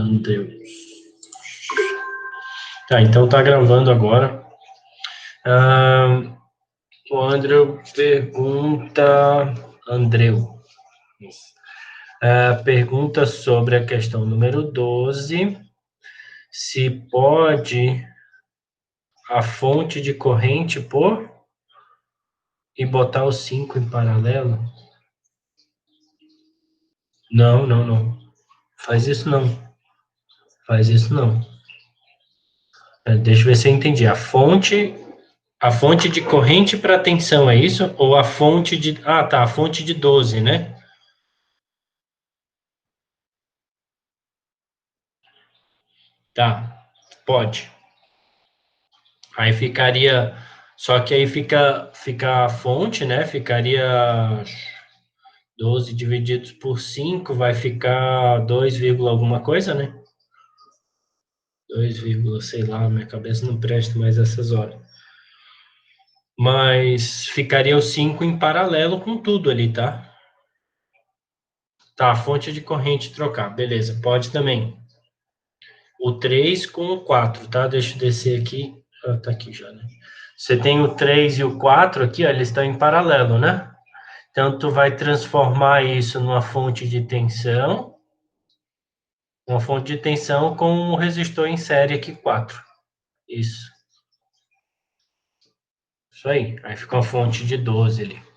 Andreus. Tá, então tá gravando agora. O Andrew pergunta... pergunta sobre a questão número 12, se pode a fonte de corrente pôr e botar os 5 em paralelo? Não, não, não. Faz isso não. Faz isso não. Deixa eu ver se eu entendi. A fonte de corrente para tensão, é isso? Ou a fonte de... Ah, tá, a fonte de 12, né? Tá, pode. Aí ficaria... Só que aí fica a fonte, né? Ficaria 12 divididos por 5, vai ficar 2, alguma coisa, né? 2, sei lá, minha cabeça não presta mais essas horas. Mas ficaria o 5 em paralelo com tudo ali, tá? Tá, fonte de corrente trocar, beleza, pode também. O 3 com o 4, tá? Deixa eu descer aqui. Ah, tá aqui já, né? Você tem o 3 e o 4 aqui, ó, eles estão em paralelo, né? Então, tu vai transformar isso numa fonte de tensão. Uma fonte de tensão com um resistor em série aqui, 4. Isso. Isso aí. Aí fica uma fonte de 12 ali.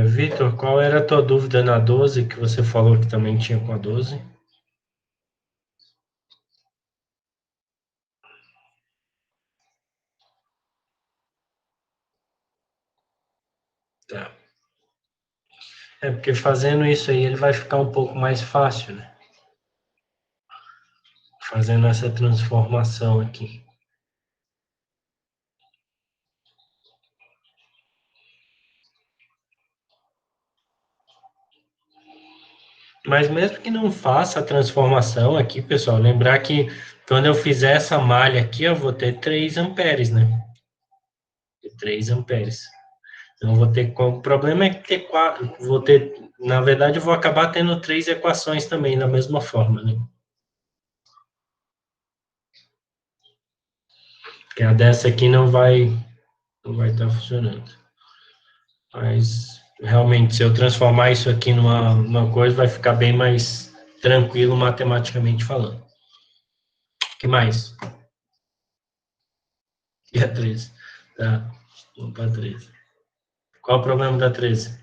Vitor, qual era a tua dúvida na 12 que você falou que também tinha com a 12? Tá. Porque fazendo isso aí ele vai ficar um pouco mais fácil, né? Fazendo essa transformação aqui. Mas mesmo que não faça a transformação aqui, pessoal, lembrar que quando eu fizer essa malha aqui, eu vou ter 3 amperes, né? 3 amperes. Então, vou ter... O problema é que ter 4... Vou ter... Na verdade, eu vou acabar tendo 3 equações também, da mesma forma, né? Porque a dessa aqui não vai estar funcionando. Mas, realmente, se eu transformar isso aqui numa coisa, vai ficar bem mais tranquilo matematicamente falando. O que mais? E a 13? Tá, vamos para a 13. Qual o problema da 13?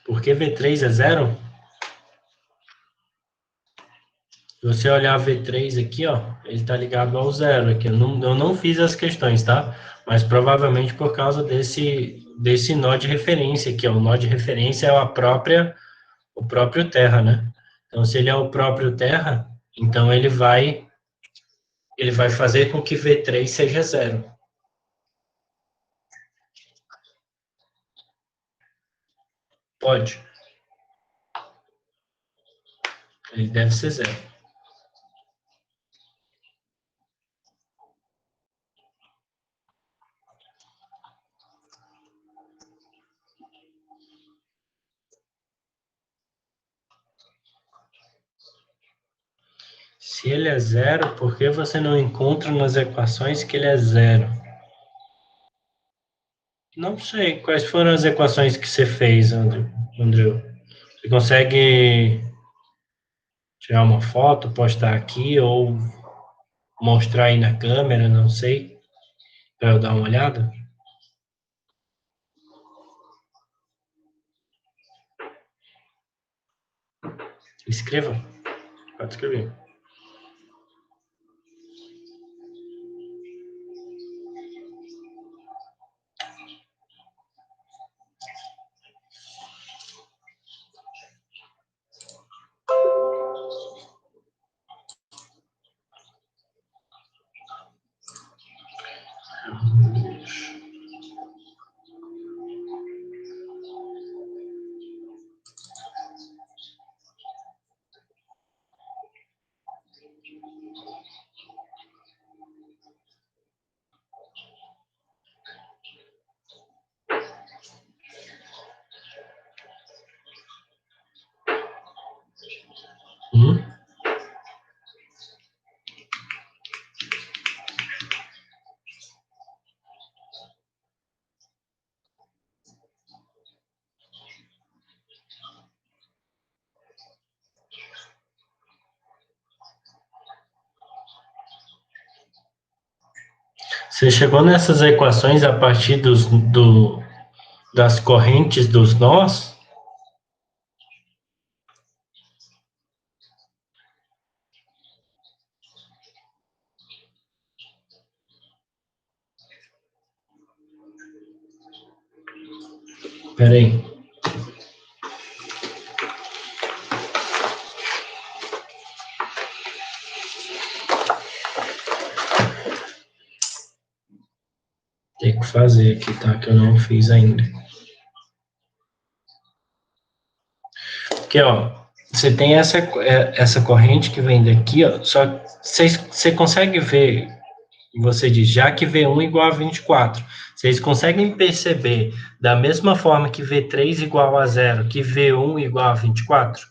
Por que V3 é zero? Se você olhar V3 aqui, ó, ele está ligado ao zero aqui. Eu não fiz as questões, tá? Mas provavelmente por causa desse nó de referência aqui, ó. O nó de referência é o próprio terra, né? Então, se ele é o próprio terra, então ele vai fazer com que V3 seja zero. Pode. Ele deve ser zero. Se ele é zero, por que você não encontra nas equações que ele é zero? Não sei. Quais foram as equações que você fez, Andrew? Você consegue tirar uma foto, postar aqui ou mostrar aí na câmera, não sei, para eu dar uma olhada? Escreva. Pode escrever. Hum? Você chegou nessas equações a partir das correntes dos nós? Espera aí. Tem que fazer aqui, tá? Que eu não fiz ainda. Porque, ó, você tem essa corrente que vem daqui, ó, só você consegue ver, você diz, já que V1 igual a 24, vocês conseguem perceber da mesma forma que V3 igual a 0, que V1 igual a 24?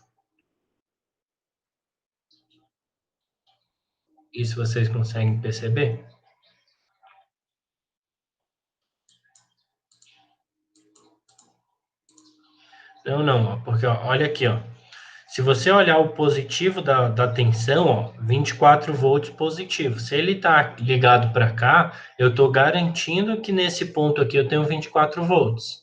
Isso vocês conseguem perceber? Não, não, ó, porque ó, olha aqui, ó. Se você olhar o positivo da tensão, ó, 24 volts positivo. Se ele está ligado para cá, eu estou garantindo que nesse ponto aqui eu tenho 24 volts.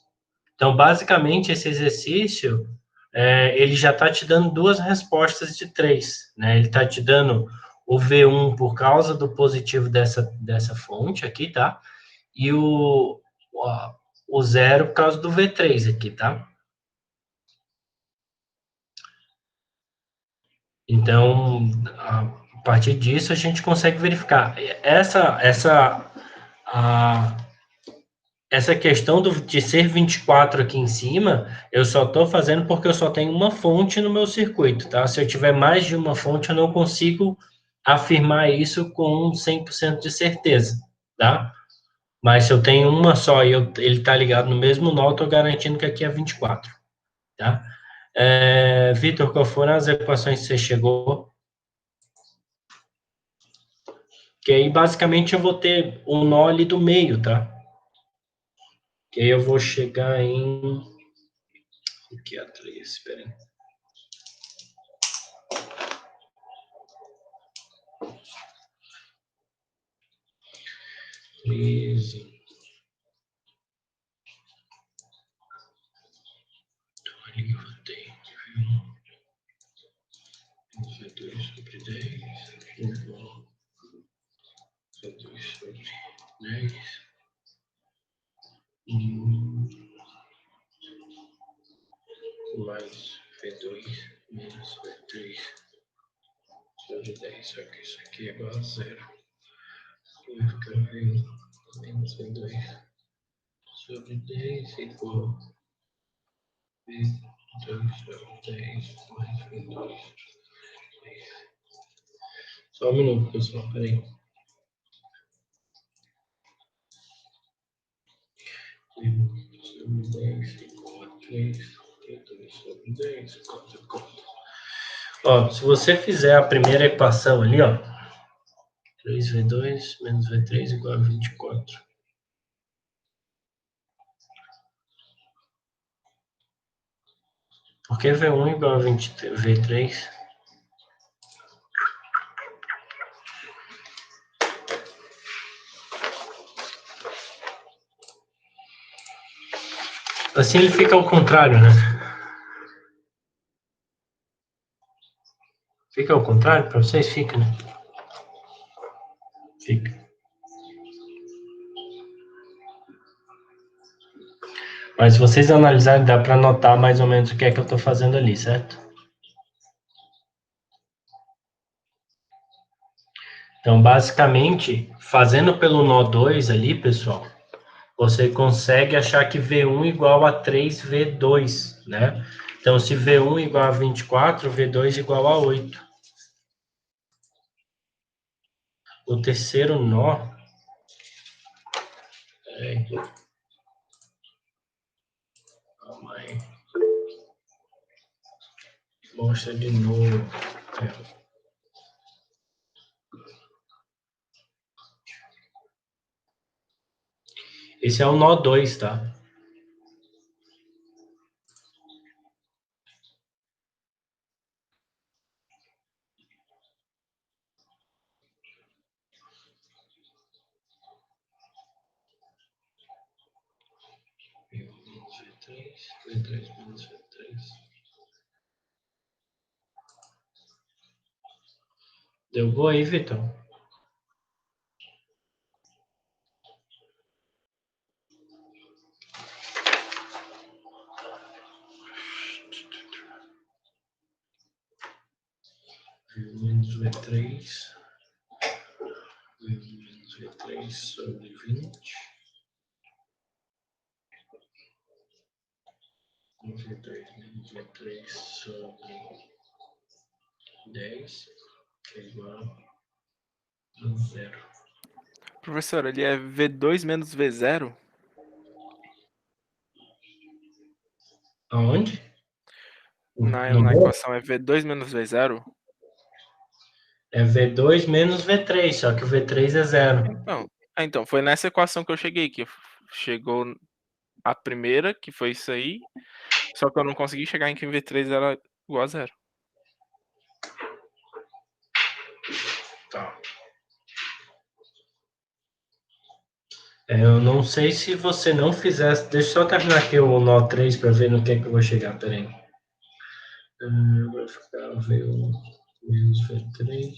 Então, basicamente, esse exercício, ele já está te dando duas respostas de três, né? Ele está te dando o V1 por causa do positivo dessa fonte aqui, tá? E o zero por causa do V3 aqui, tá? Então, a partir disso, a gente consegue verificar. A, essa questão de ser 24 aqui em cima, eu só estou fazendo porque eu só tenho uma fonte no meu circuito, tá? Se eu tiver mais de uma fonte, eu não consigo afirmar isso com 100% de certeza, tá? Mas se eu tenho uma só e ele está ligado no mesmo nó, eu estou garantindo que aqui é 24, tá? Vitor, qual foram as equações que você chegou? Que aí basicamente eu vou ter o nó ali do meio, tá? Que aí eu vou chegar em. O que é 3? Espera aí. Então, ali eu vou ter V2 sobre 10, igual V2 sobre 10, mais V2 menos V3 sobre 10, só que isso aqui é igual a zero. Vai ficar V1 menos V2 sobre 10 igual V2 sobre 10 mais V2. Só um minuto, pessoal, peraí. Sobre 10 igual a 3, V2 sobre 10, conta. Ó, se você fizer a primeira equação ali, ó, 3V2 menos V3 igual a 24. Por que V1 igual a V3? Assim ele fica ao contrário, né? Fica ao contrário para vocês? Fica, né? Fica. Mas se vocês analisarem, dá para notar mais ou menos o que é que eu estou fazendo ali, certo? Então, basicamente, fazendo pelo nó 2 ali, pessoal, você consegue achar que V1 igual a 3V2, né? Então, se V1 igual a 24, V2 igual a 8. O terceiro nó... Peraí. Calma aí. Mostra de novo. Esse é o nó 2, tá? V3 menos V3. Deu boa aí, Vitor? Menos V3. Menos V3 sobre 20. V3 menos V3 sobre 10, que é igual a 0. Professor, ele é V2 menos V0? Aonde? No Na gol? equação é V2 menos V0? É V2 menos V3, só que o V3 é 0. Então, foi nessa equação que eu cheguei, que chegou a primeira, que foi isso aí, só que eu não consegui chegar em que V3 era igual a 0. Tá. Eu não sei se você não fizesse. Deixa eu só terminar aqui o nó 3 para ver no que é que eu vou chegar. Peraí. Vai ficar V1 menos V3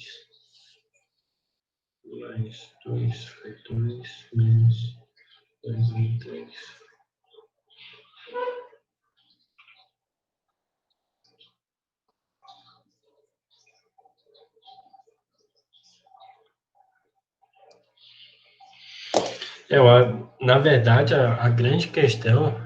mais 2 V2 menos 2 V3. Na verdade, a grande questão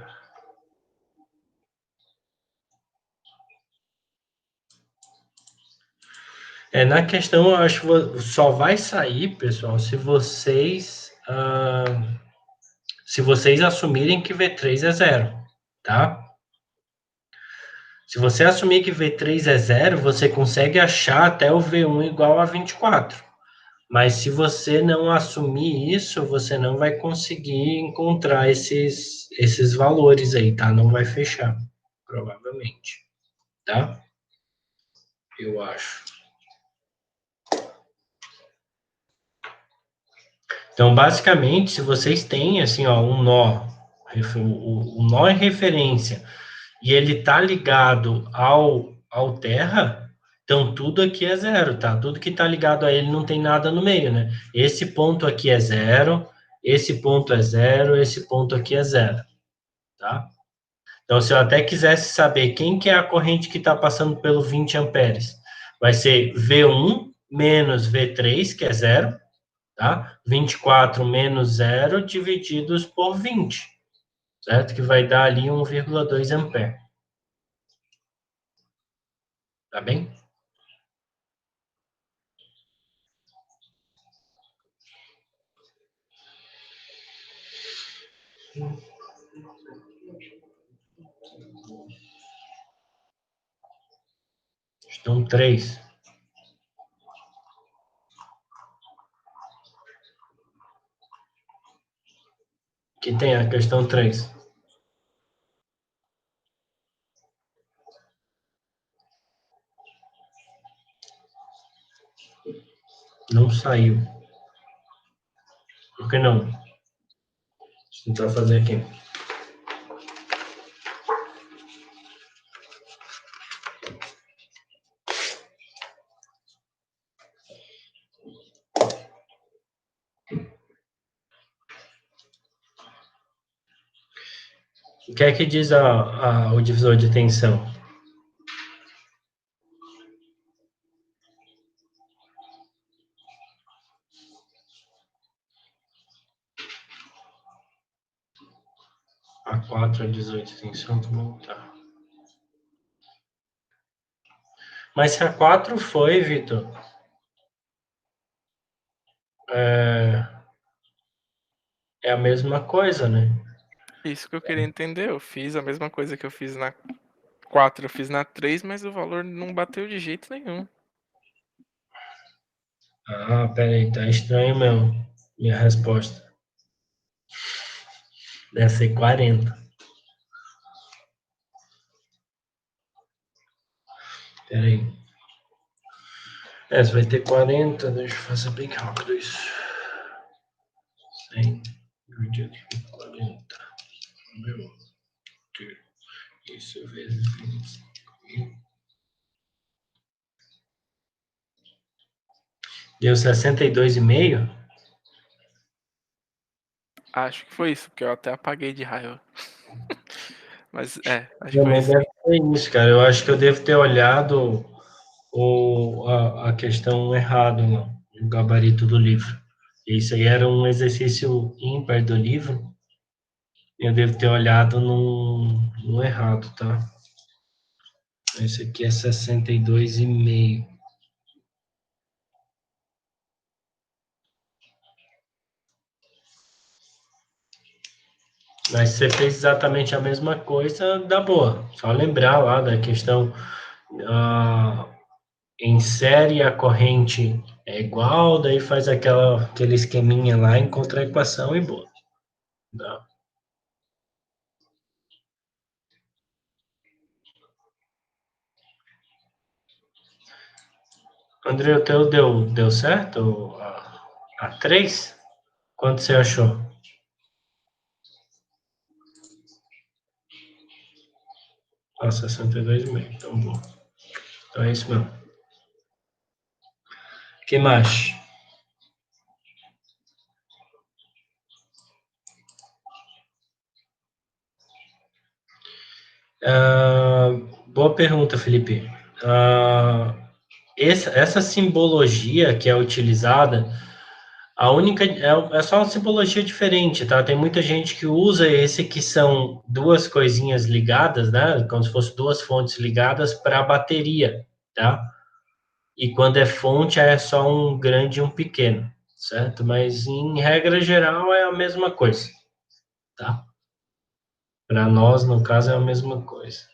na questão, eu acho que só vai sair, pessoal, se vocês assumirem que V3 é 0, tá? Se você assumir que V3 é 0, você consegue achar até o V1 igual a 24. Mas se você não assumir isso, você não vai conseguir encontrar esses valores aí, tá? Não vai fechar, provavelmente, tá? Eu acho. Então, basicamente, se vocês têm, assim, ó, um nó, o nó é referência, e ele tá ligado ao terra, então tudo aqui é 0, tá? Tudo que tá ligado a ele não tem nada no meio, né? Esse ponto aqui é 0, esse ponto é 0, esse ponto aqui é 0, tá? Então, se eu até quisesse saber quem que é a corrente que está passando pelo 20 amperes, vai ser V1 menos V3, que é 0, tá? 24 menos 0 divididos por 20, certo? Que vai dar ali 1,2 ampere. Tá bem? Estão 3. Que tem a questão 3. Não saiu. Por que não? Deixa eu tentar fazer aqui. O que é que diz o divisor de tensão? A4 é 18 de tensão, tá bom? Tá. Mas se a 4 foi, Vitor, é a mesma coisa, né? Isso que eu queria entender. Eu fiz a mesma coisa que eu fiz na 4, eu fiz na 3, mas o valor não bateu de jeito nenhum. Ah, peraí, tá estranho mesmo. Minha resposta. Deve ser 40. Peraí. Você vai ter 40, deixa eu fazer bem rápido isso. 100 dividido por 40. Meu, isso vezes 25. Deu 62,5? Acho que foi isso, porque eu até apaguei de raiva. Mas acho que Não, foi mas isso. deve ser isso, cara. Eu acho que eu devo ter olhado a questão errado, não, o gabarito do livro. Isso aí era um exercício ímpar do livro. Eu devo ter olhado no errado, tá? Esse aqui é 62,5. Mas você fez exatamente a mesma coisa, dá boa. Só lembrar lá da questão, ah, insere a corrente é igual, daí faz aquele esqueminha lá, encontra a equação e boa. Tá? André, o teu deu certo? A 3? Quanto você achou? Ah, 62,5. Então, bom. Então é isso mesmo. Que mais? Ah, boa pergunta, Felipe. Ah, essa simbologia que é utilizada, a única é só uma simbologia diferente, tá? Tem muita gente que usa esse que são duas coisinhas ligadas, né? Como se fossem duas fontes ligadas para a bateria, tá? E quando é fonte é só um grande e um pequeno, certo? Mas em regra geral é a mesma coisa, tá? Para nós, no caso, é a mesma coisa.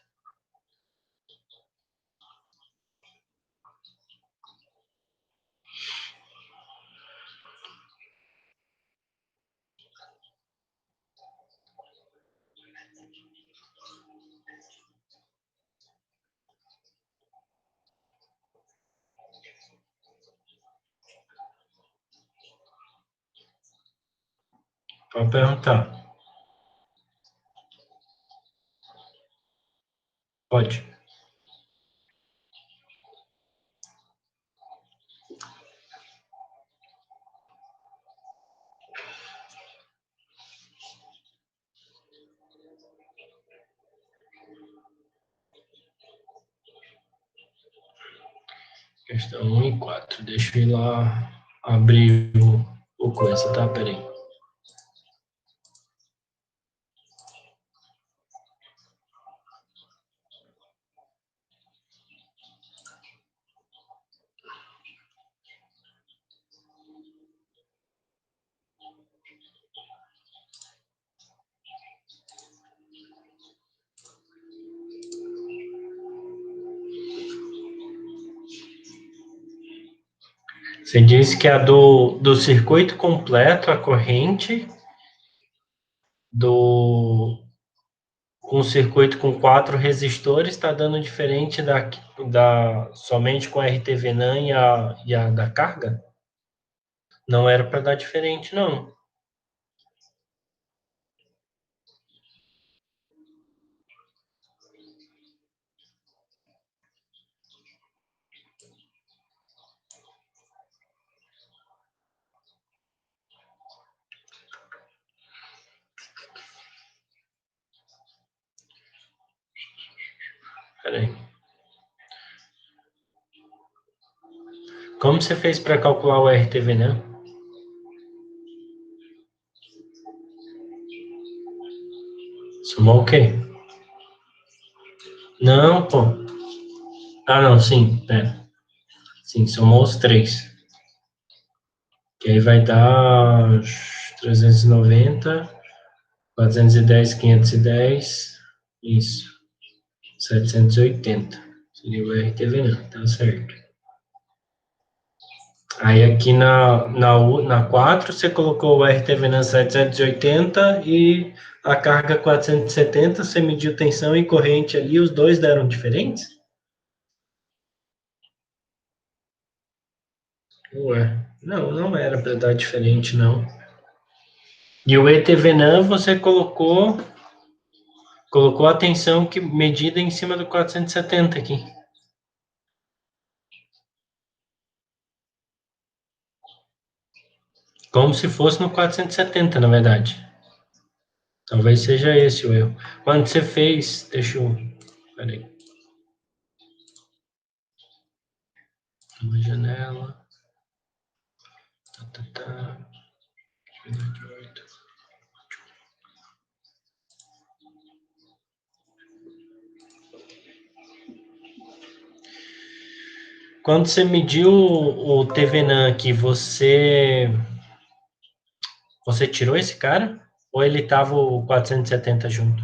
Pode perguntar. Pode. Questão 1 e 4. Deixa eu ir lá abrir o coisa, tá? Peraí. Você disse que a do circuito completo, a corrente, do com circuito com 4 resistores, está dando diferente somente com a RT-Venan e a da carga? Não era para dar diferente, não. Peraí. Como você fez para calcular o RT-Venan? Somou o quê? Não, pô. Ah, não, sim, pera. Sim, somou os três. Que aí vai dar 390, 410, 510, isso, 780. Seria o RTV, não, tá certo. Aí aqui na 4 você colocou o RTVNAN 780 e a carga 470, você mediu tensão e corrente ali, os dois deram diferentes? Ué, não era para dar diferente, não. E o ETVNAN você colocou a tensão que medida em cima do 470 aqui. Como se fosse no 470, na verdade. Talvez seja esse o erro. Quando você fez, deixa eu. Peraí. Uma janela. Tá. 28. Quando você mediu o TVNAN aqui, você tirou esse cara? Ou ele tava o 470 junto?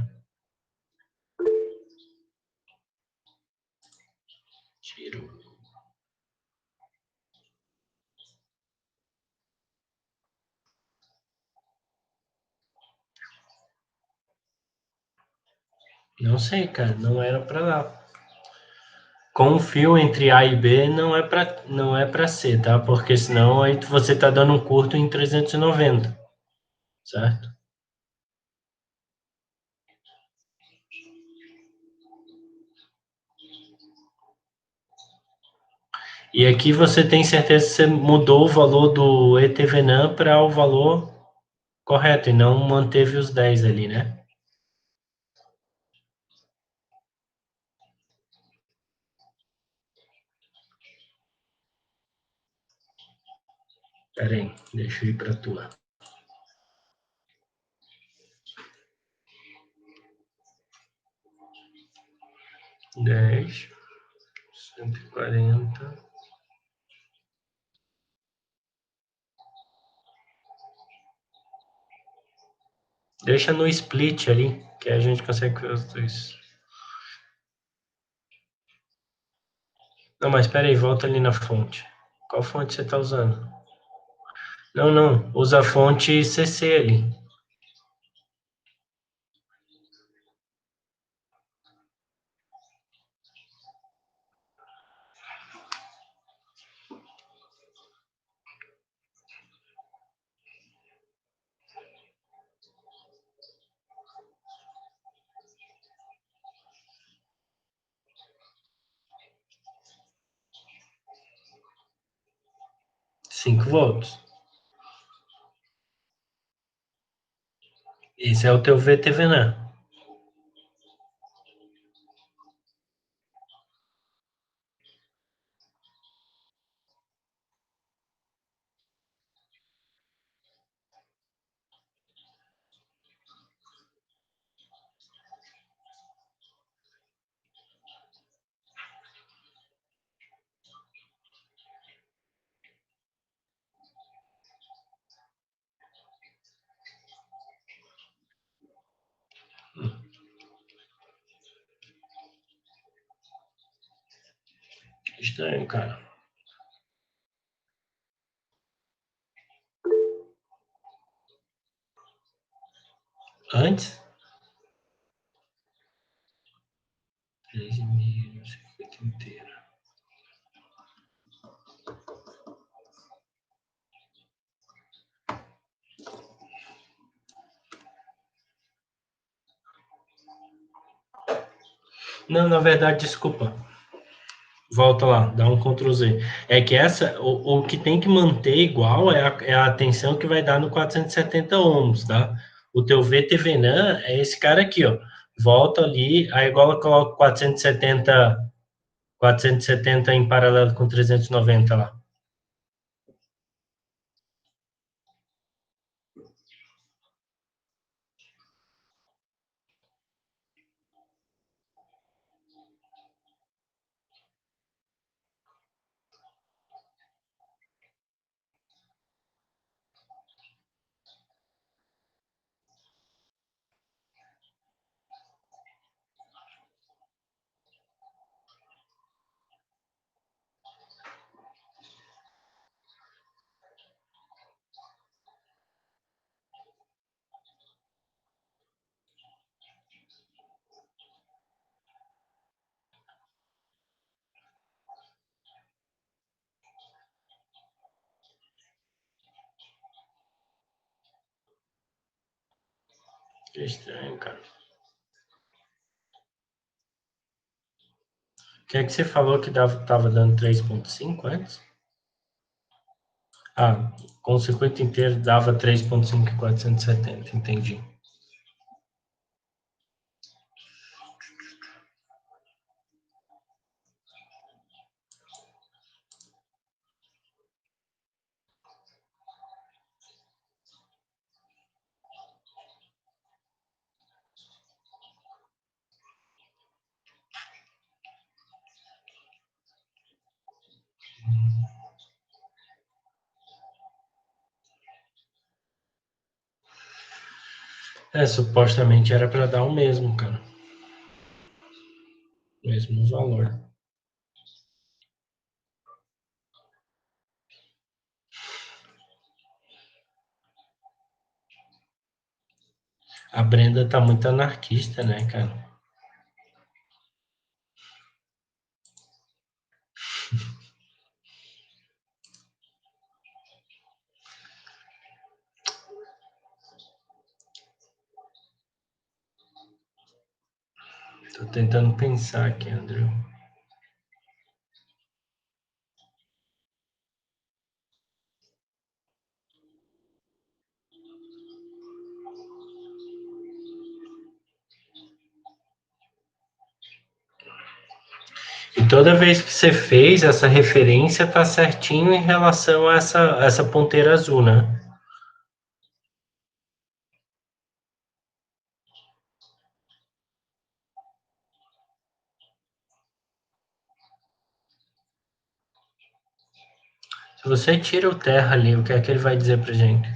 Tirou. Não sei, cara, não era para lá. Com o fio entre A e B não é para C, tá? Porque senão aí você tá dando um curto em 390, certo? E aqui você tem certeza que você mudou o valor do ETVNAN para o valor correto e não manteve os 10 ali, né? Pera aí, deixa eu ir para a tua. 10, 140. Deixa no split ali, que a gente consegue ver os dois. Não, mas espera aí, volta ali na fonte. Qual fonte você está usando? Não, usa a fonte CC ali. 5 volts. Esse é o teu VTVNAN. Estranho, cara. Antes? 13,5 no circuito inteiro. Não, na verdade, desculpa. Volta lá, dá um Ctrl Z. É que o que tem que manter igual é a tensão que vai dar no 470 ohms, tá? O teu VTVNAN é esse cara aqui, ó. Volta ali, aí igual coloca 470 em paralelo com 390 lá. Que estranho, cara. O que é que você falou que tava dando 3,5 antes? Ah, com o circuito inteiro dava 3,5 e 470, entendi. Supostamente era para dar o mesmo, cara. O mesmo valor. A Brenda tá muito anarquista, né, cara? Tô tentando pensar aqui, André. E toda vez que você fez essa referência, tá certinho em relação a essa ponteira azul, né? Se você tira o terra ali, o que é que ele vai dizer pra gente?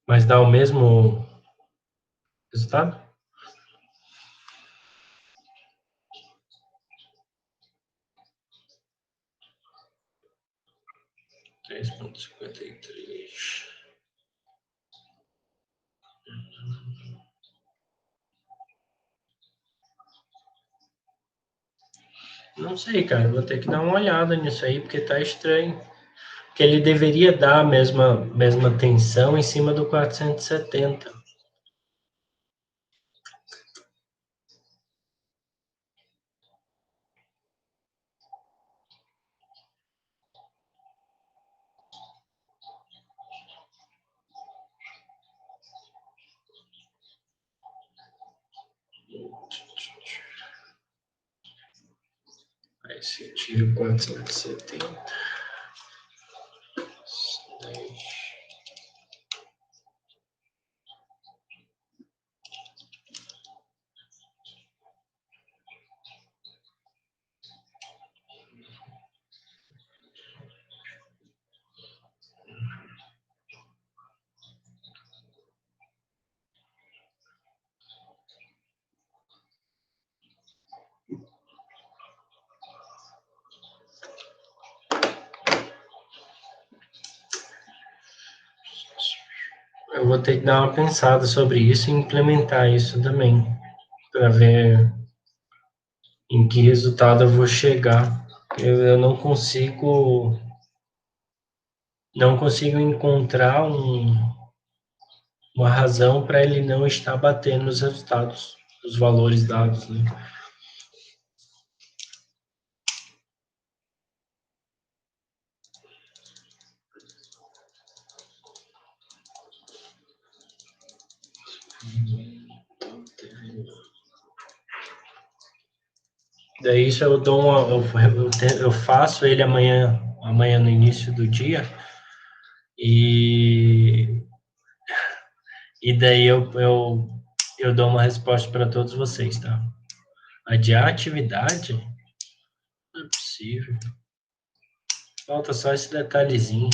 Mas dá o mesmo resultado? Três ponto 53. Não sei, cara. Vou ter que dar uma olhada nisso aí, porque tá estranho. Que ele deveria dar a mesma tensão em cima do 470. Aí se tira o 470. Eu vou ter que dar uma pensada sobre isso e implementar isso também, para ver em que resultado eu vou chegar. Eu não consigo encontrar uma razão para ele não estar batendo os resultados, os valores dados, né? Daí isso eu dou eu faço ele amanhã no início do dia e daí eu dou uma resposta para todos vocês, tá? Adiar a atividade? Não é possível. Falta só esse detalhezinho.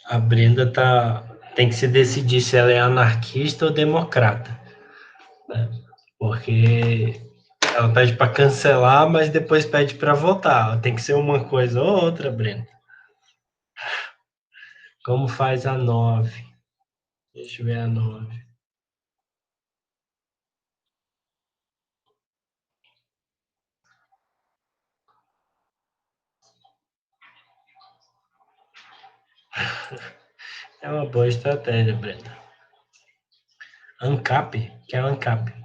A Brenda tem que se decidir se ela é anarquista ou democrata, né? Porque ela pede para cancelar, mas depois pede para votar. Tem que ser uma coisa ou outra, Brenda. Como faz a 9? Deixa eu ver a 9. É uma boa estratégia, Brenda. ANCAP? Que é ANCAP?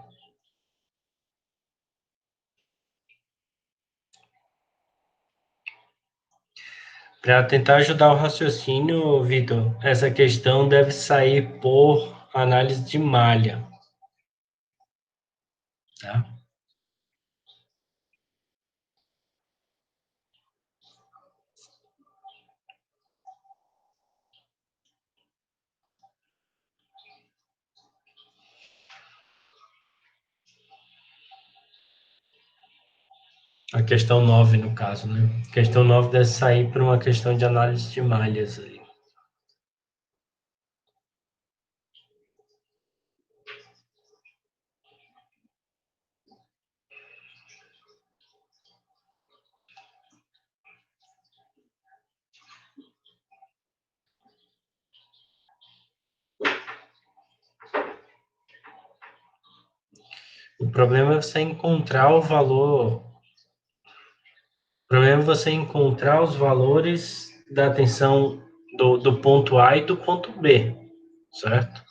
Para tentar ajudar o raciocínio, Vitor, essa questão deve sair por análise de malha. Tá? A questão 9, no caso, né? A questão 9 deve sair por uma questão de análise de malhas aí. O problema é você encontrar o valor. O problema é você encontrar os valores da tensão do ponto A e do ponto B, certo?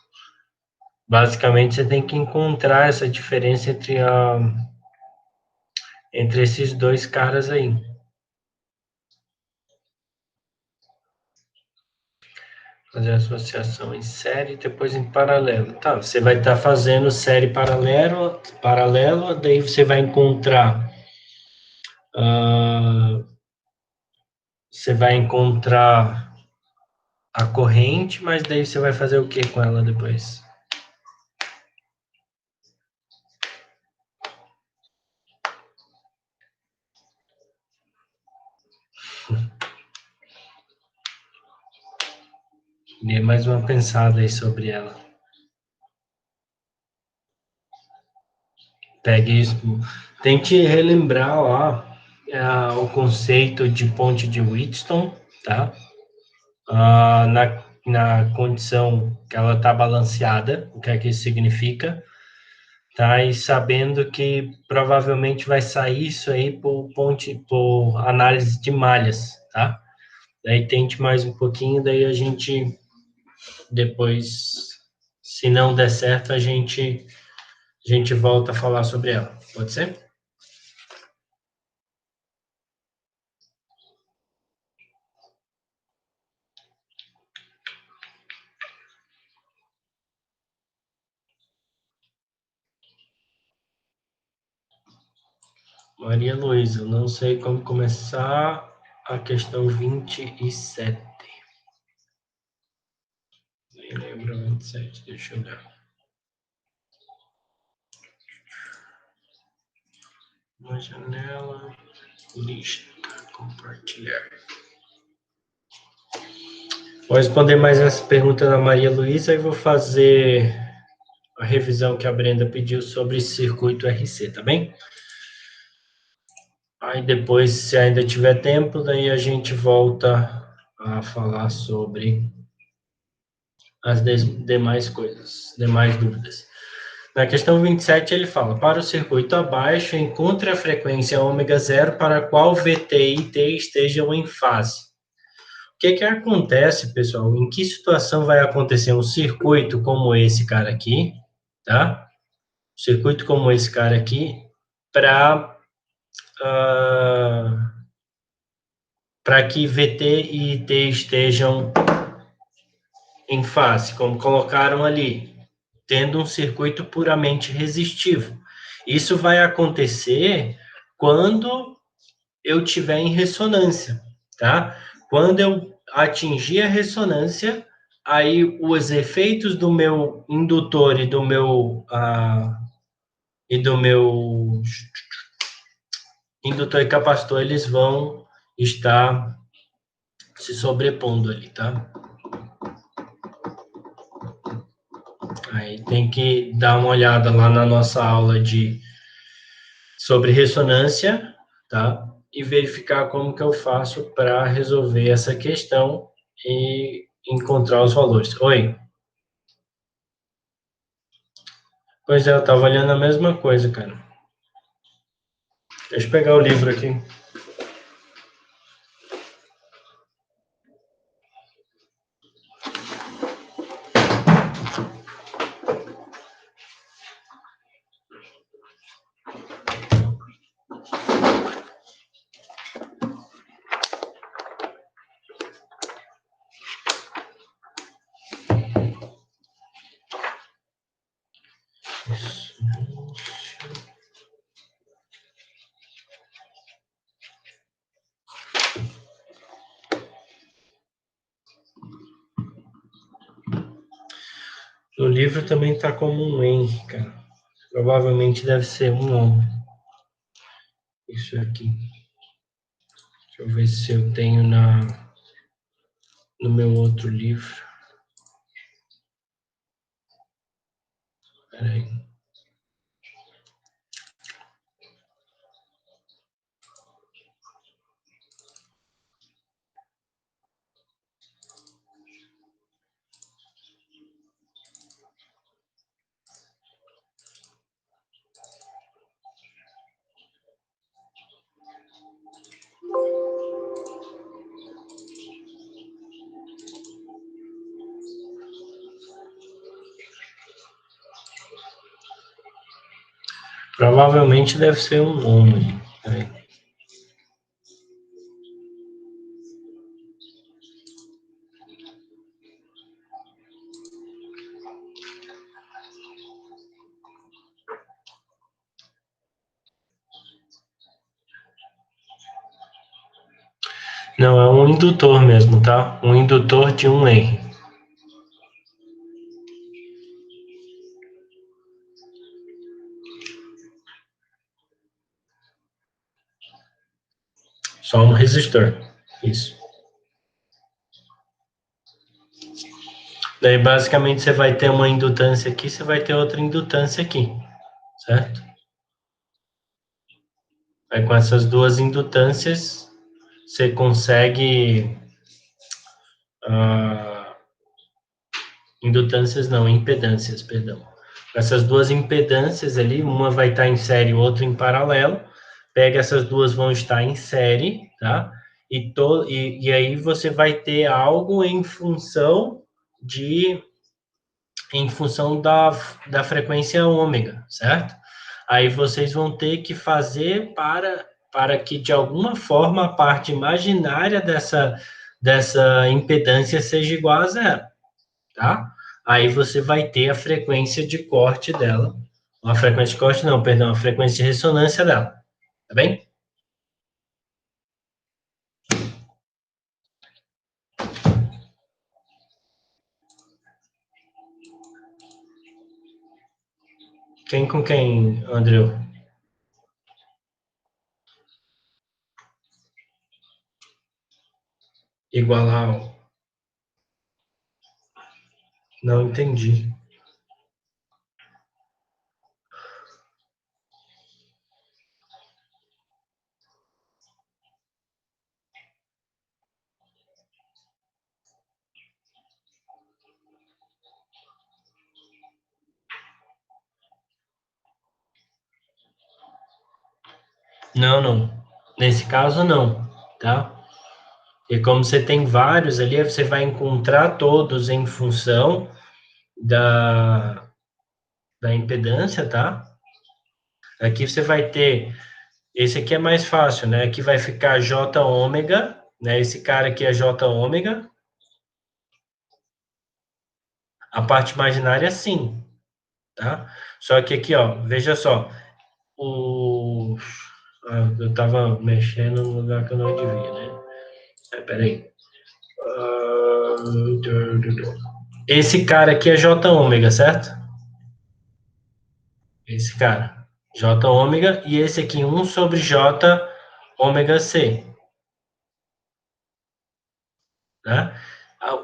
Basicamente, você tem que encontrar essa diferença entre esses dois caras aí. Fazer associação em série e depois em paralelo. Tá, você vai estar fazendo série paralelo, daí você vai encontrar você vai encontrar a corrente, mas daí você vai fazer o que com ela depois? Dê mais uma pensada aí sobre ela. Pegue isso. Tente relembrar lá o conceito de ponte de Wheatstone, tá? Na condição que ela está balanceada, o que é que isso significa, tá? E sabendo que provavelmente vai sair isso aí por análise de malhas, tá? Daí tente mais um pouquinho, daí a gente depois, se não der certo, a gente volta a falar sobre ela. Pode ser? Maria Luísa, eu não sei como começar a questão 27. Nem lembro 27, deixa eu ver. Uma janela, lista, compartilhar. Vou responder mais essa pergunta da Maria Luísa e vou fazer a revisão que a Brenda pediu sobre circuito RC, tá bem? Aí depois, se ainda tiver tempo, daí a gente volta a falar sobre as demais coisas, demais dúvidas. Na questão 27, ele fala, para o circuito abaixo, encontre a frequência ômega zero para a qual VT e T estejam em fase. O que acontece, pessoal? Em que situação vai acontecer um circuito como esse cara aqui, tá? Circuito como esse cara aqui, para que VT e IT estejam em fase, como colocaram ali, tendo um circuito puramente resistivo. Isso vai acontecer quando eu tiver em ressonância, tá? Quando eu atingir a ressonância, aí os efeitos do meu indutor e do meu indutor e capacitor, eles vão estar se sobrepondo ali, tá? Aí tem que dar uma olhada lá na nossa aula sobre ressonância, tá? E verificar como que eu faço para resolver essa questão e encontrar os valores. Oi? Pois é, eu tava olhando a mesma coisa, cara. Deixa eu pegar o livro aqui. O livro também tá como um Henry, cara. Provavelmente deve ser um homem. Isso aqui. Deixa eu ver se eu tenho no meu outro livro. Peraí. Provavelmente deve ser um homem. Peraí. Não, é um indutor mesmo, tá? Um indutor de um Henry. Só um resistor. Isso. Daí, basicamente, você vai ter uma indutância aqui, você vai ter outra indutância aqui, certo? Aí, com essas duas indutâncias, você consegue... indutâncias não, impedâncias, perdão. Com essas duas impedâncias ali, uma vai estar em série, outra em paralelo. Pega essas duas, vão estar em série, tá? E aí você vai ter algo em função da frequência ômega, certo? Aí vocês vão ter que fazer para que, de alguma forma, a parte imaginária dessa impedância seja igual a zero, tá? Aí você vai ter a frequência de corte dela. A frequência de corte não, perdão, a frequência de ressonância dela, tá bem? Quem com quem, André? Igualar Não entendi. Não, não. Nesse caso, não, tá? E como você tem vários ali, você vai encontrar todos em função da, da impedância, tá? Aqui você vai ter, esse aqui é mais fácil, né? Aqui vai ficar J ômega, né? Esse cara aqui é J ômega. A parte imaginária, sim, tá? Só que aqui, ó, veja só, eu tava mexendo no lugar que eu não devia, né? Peraí. Esse cara aqui é J ômega, certo? Esse cara. J ômega e esse aqui 1 sobre J ômega C, né?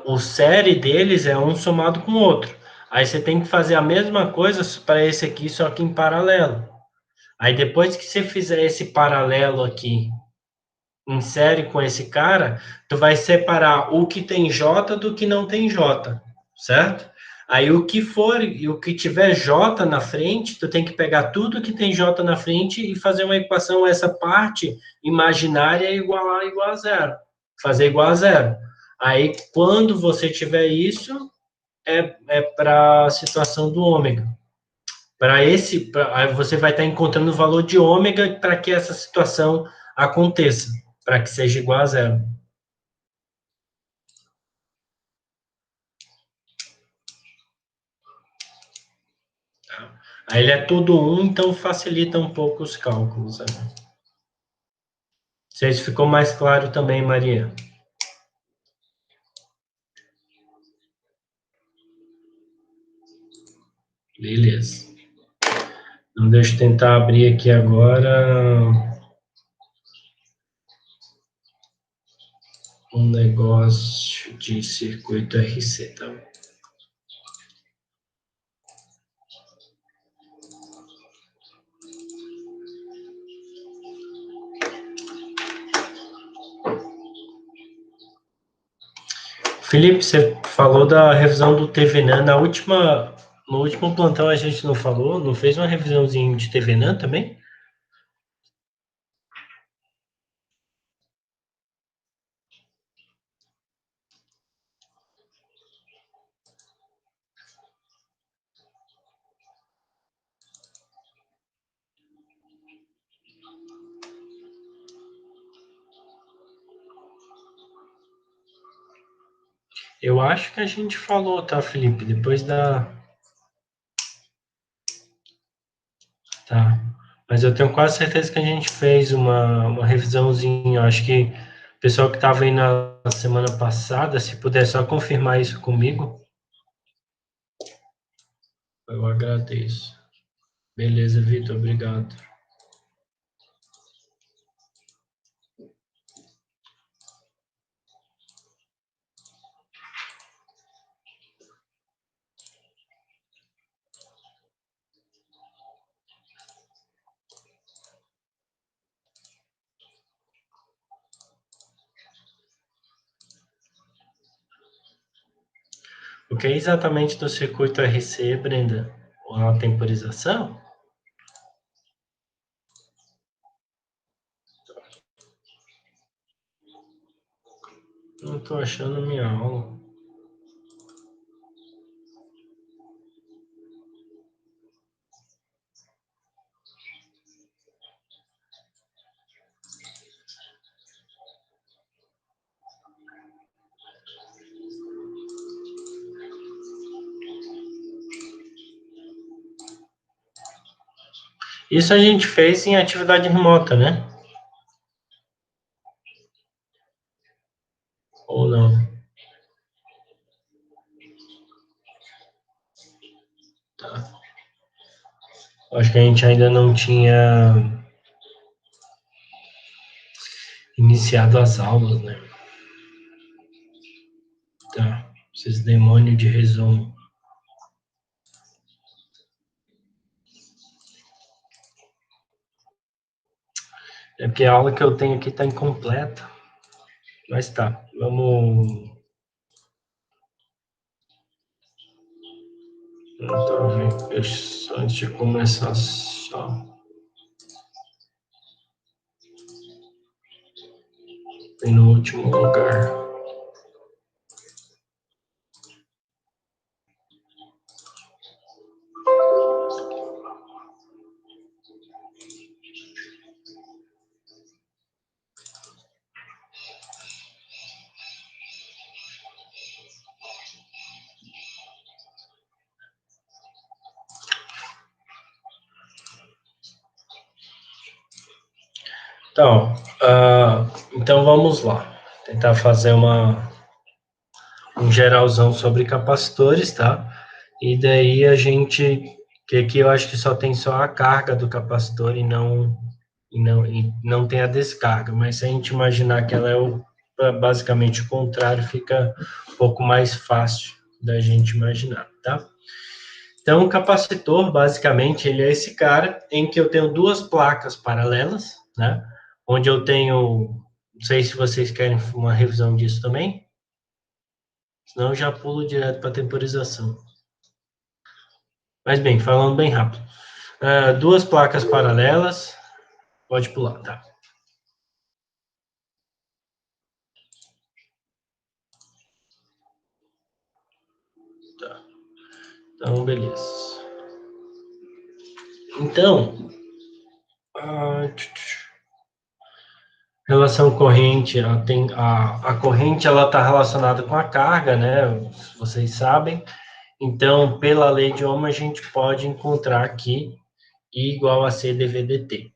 O série deles é um somado com o outro. Aí você tem que fazer a mesma coisa para esse aqui, só que em paralelo. Aí depois que você fizer esse paralelo aqui em série com esse cara, tu vai separar o que tem J do que não tem J, certo? Aí o que for, e o que tiver J na frente, tu tem que pegar tudo que tem J na frente e fazer uma equação, essa parte imaginária igual a zero. Fazer igual a zero. Aí, quando você tiver isso, é para a situação do ômega. Aí você vai estar encontrando o valor de ômega para que essa situação aconteça, para que seja igual a zero. Aí ele é tudo 1, então facilita um pouco os cálculos. Né? Não sei se ficou mais claro também, Maria. Beleza. Então, deixa eu tentar abrir aqui agora um negócio de circuito RC, tá? Felipe, você falou da revisão do TVNAN. No último plantão a gente não falou, não fez uma revisãozinha de TVNAN também? Eu acho que a gente falou, tá, Felipe? Depois da. Tá. Mas eu tenho quase certeza que a gente fez uma revisãozinha. Eu acho que o pessoal que estava aí na semana passada, se puder só confirmar isso comigo, eu agradeço. Beleza, Vitor, obrigado. O que é exatamente do circuito RC, Brenda? A temporização? Não estou achando minha aula. Isso a gente fez em atividade remota, né? Ou não? Tá. Acho que a gente ainda não tinha iniciado as aulas, né? Tá. Esses demônios de resumo. É porque a aula que eu tenho aqui está incompleta. Mas tá, vamos. Então, antes de começar só. Em no último lugar. Então, então vamos lá. Tentar fazer um geralzão sobre capacitores, tá? E daí a gente, que aqui eu acho que só a carga do capacitor e não tem a descarga, mas se a gente imaginar que ela é basicamente o contrário, fica um pouco mais fácil da gente imaginar, tá? Então, o capacitor, basicamente, ele é esse cara em que eu tenho duas placas paralelas, né? Onde eu tenho Não sei se vocês querem uma revisão disso também. Senão eu já pulo direto para a temporização. Mas bem, falando bem rápido. Duas placas paralelas. Pode pular, tá? Tá. Então, beleza. Então, relação corrente, a corrente ela está relacionada com a carga, né? Vocês sabem. Então, pela lei de Ohm, a gente pode encontrar aqui I igual a C dV/dt,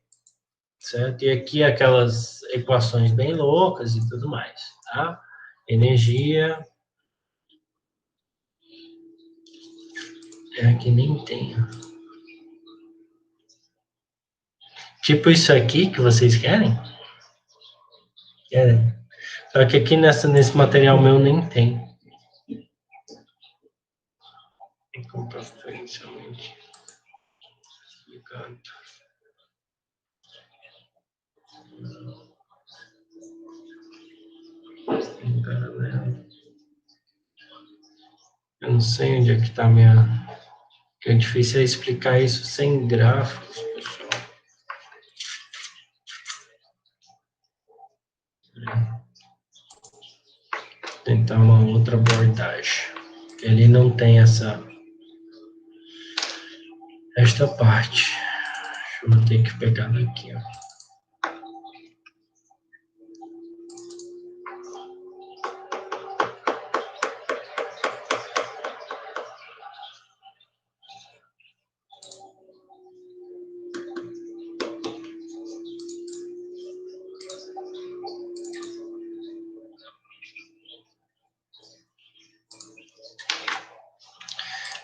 certo? E aqui aquelas equações bem loucas e tudo mais, tá? Energia aqui nem tem. Tipo isso aqui que vocês querem? Querem. Só que aqui nesse material meu nem tem. Tem como preferencialmente ligado. Em paralelo. Eu não sei onde é que está minha... É difícil explicar isso sem gráficos, pessoal. Vou tentar uma outra abordagem. Ele não tem esta parte. Eu vou ter que pegar daqui, ó.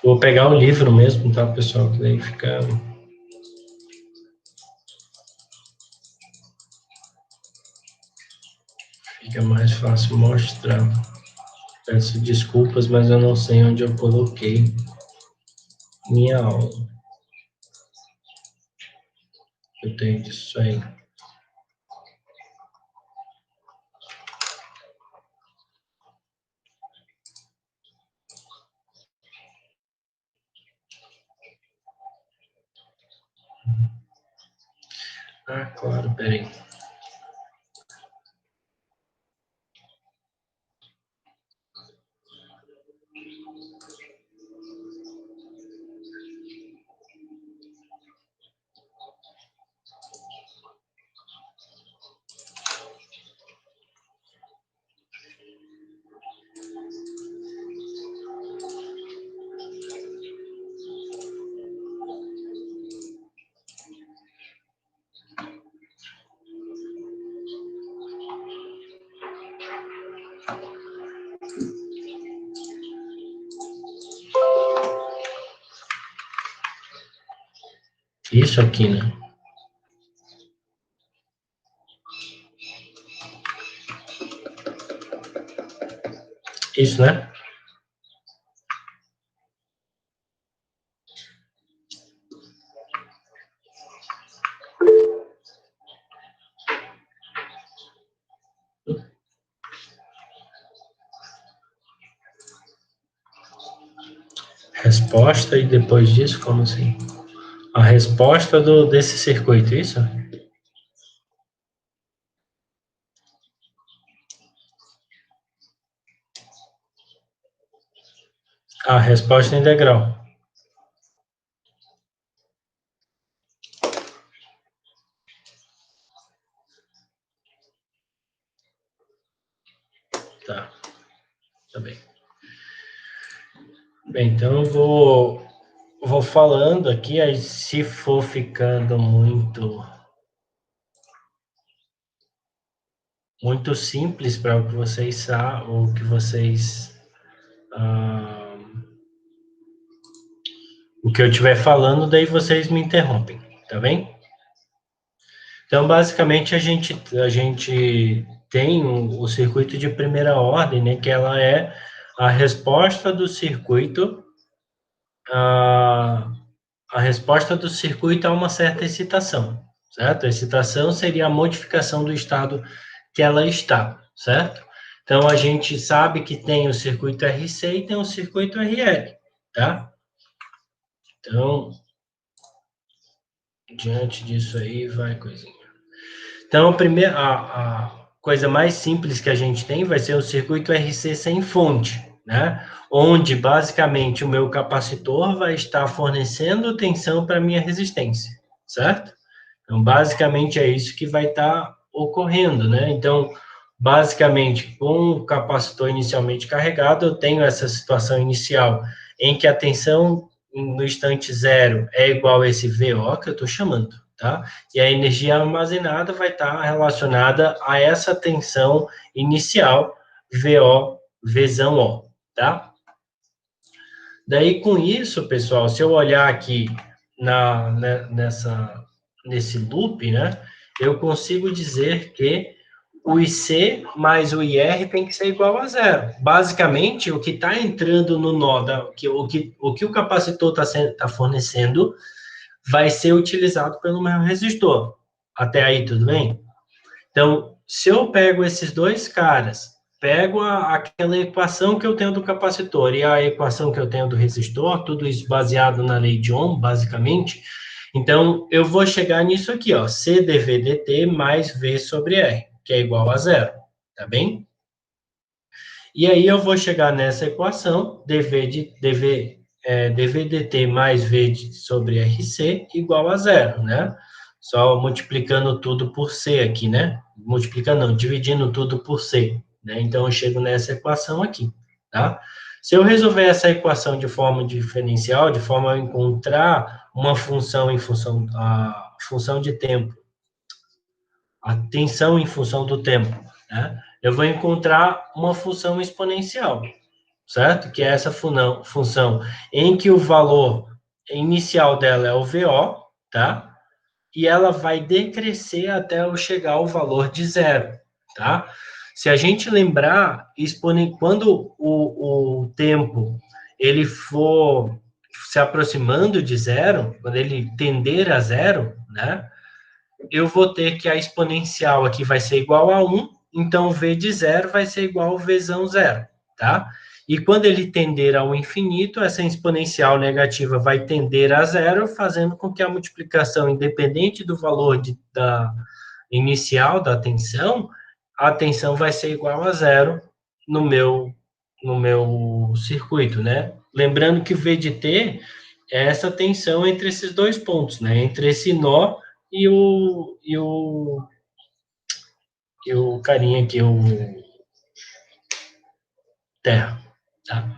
Vou pegar o livro mesmo, tá, pessoal? Que daí fica mais fácil mostrar. Peço desculpas, mas eu não sei onde eu coloquei minha aula. Eu tenho disso aí. Ah, claro, peraí. Isso aqui, né? Isso, né? Resposta e depois disso, como assim? A resposta desse circuito, isso? A resposta integral. Tá. Tá bem. Bem, então eu vou falando aqui, aí se for ficando muito simples para o que vocês o que vocês o que eu estiver falando, daí vocês me interrompem, tá bem? Então, basicamente, a gente tem o circuito de primeira ordem, né, que ela é a resposta do circuito a resposta do circuito a uma certa excitação, certo? A excitação seria a modificação do estado que ela está, certo? Então, a gente sabe que tem o circuito RC e tem o circuito RL, tá? Então, diante disso aí, vai coisinha. Então, a coisa mais simples que a gente tem vai ser o circuito RC sem fonte, né? Onde, basicamente, o meu capacitor vai estar fornecendo tensão para a minha resistência, certo? Então, basicamente, é isso que vai estar ocorrendo, né? Então, basicamente, com o capacitor inicialmente carregado, eu tenho essa situação inicial em que a tensão no instante zero é igual a esse VO que eu estou chamando, tá? E a energia armazenada vai estar relacionada a essa tensão inicial, VO, Vzão O, tá? Daí, com isso, pessoal, se eu olhar aqui nesse loop, né, eu consigo dizer que o IC mais o IR tem que ser igual a zero. Basicamente, o que está entrando no nó, o que o capacitor está fornecendo, vai ser utilizado pelo meu resistor. Até aí, tudo bem? Então, se eu pego esses dois caras, pego aquela equação que eu tenho do capacitor e a equação que eu tenho do resistor, tudo isso baseado na lei de Ohm, basicamente, então eu vou chegar nisso aqui, ó, C dV dt mais V sobre R, que é igual a zero, tá bem? E aí eu vou chegar nessa equação, dV dt mais V sobre RC igual a zero, né? Só multiplicando tudo por C aqui, né? Multiplicando não, dividindo tudo por C, né? Então eu chego nessa equação aqui, tá? Se eu resolver essa equação de forma diferencial, de forma a encontrar uma função em função a função de tempo, a tensão em função do tempo, né? Eu vou encontrar uma função exponencial, certo? Que é essa função em que o valor inicial dela é o VO, tá? E ela vai decrescer até eu chegar ao valor de zero, tá? Se a gente lembrar, quando o tempo ele for se aproximando de zero, quando ele tender a zero, né? Eu vou ter que a exponencial aqui vai ser igual a 1, então V de zero vai ser igual ao Vzão zero, tá? E quando ele tender ao infinito, essa exponencial negativa vai tender a zero, fazendo com que a multiplicação, independente do valor da inicial da tensão, a tensão vai ser igual a zero no meu circuito, né? Lembrando que V de T é essa tensão entre esses dois pontos, né? Entre esse nó e o carinha aqui, o terra, tá?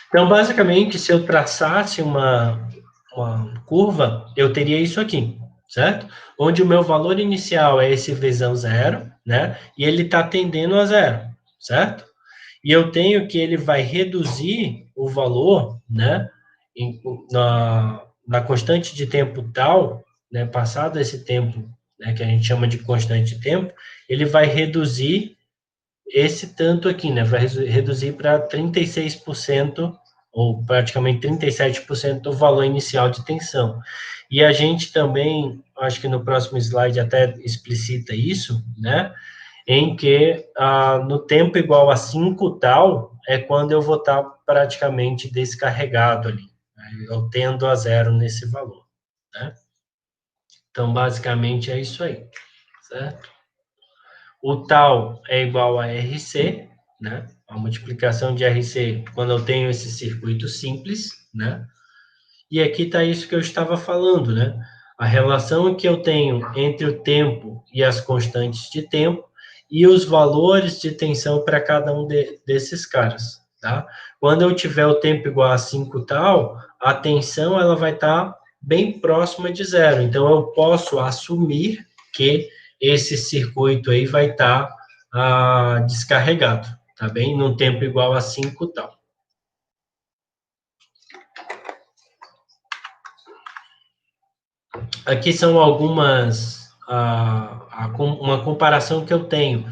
Então, basicamente, se eu traçasse uma curva, eu teria isso aqui, certo? Onde o meu valor inicial é esse Vzão zero, né? E ele está tendendo a zero, certo? E eu tenho que ele vai reduzir o valor, né? Na constante de tempo tal, né? Passado esse tempo, né? Que a gente chama de constante de tempo, ele vai reduzir esse tanto aqui, né? Vai reduzir para 36%, ou praticamente 37% do valor inicial de tensão. E a gente também, acho que no próximo slide até explicita isso, né? Em que no tempo igual a 5 tal, é quando eu vou estar praticamente descarregado ali. Né? Eu tendo a zero nesse valor, né? Então, basicamente, é isso aí, certo? O tal é igual a RC, né? A multiplicação de RC quando eu tenho esse circuito simples, né? E aqui está isso que eu estava falando, né? A relação que eu tenho entre o tempo e as constantes de tempo e os valores de tensão para cada um desses caras, tá? Quando eu tiver o tempo igual a 5 tal, a tensão ela vai estar bem próxima de zero. Então, eu posso assumir que esse circuito aí vai estar descarregado, tá bem? Num tempo igual a 5 tal. Aqui são uma comparação que eu tenho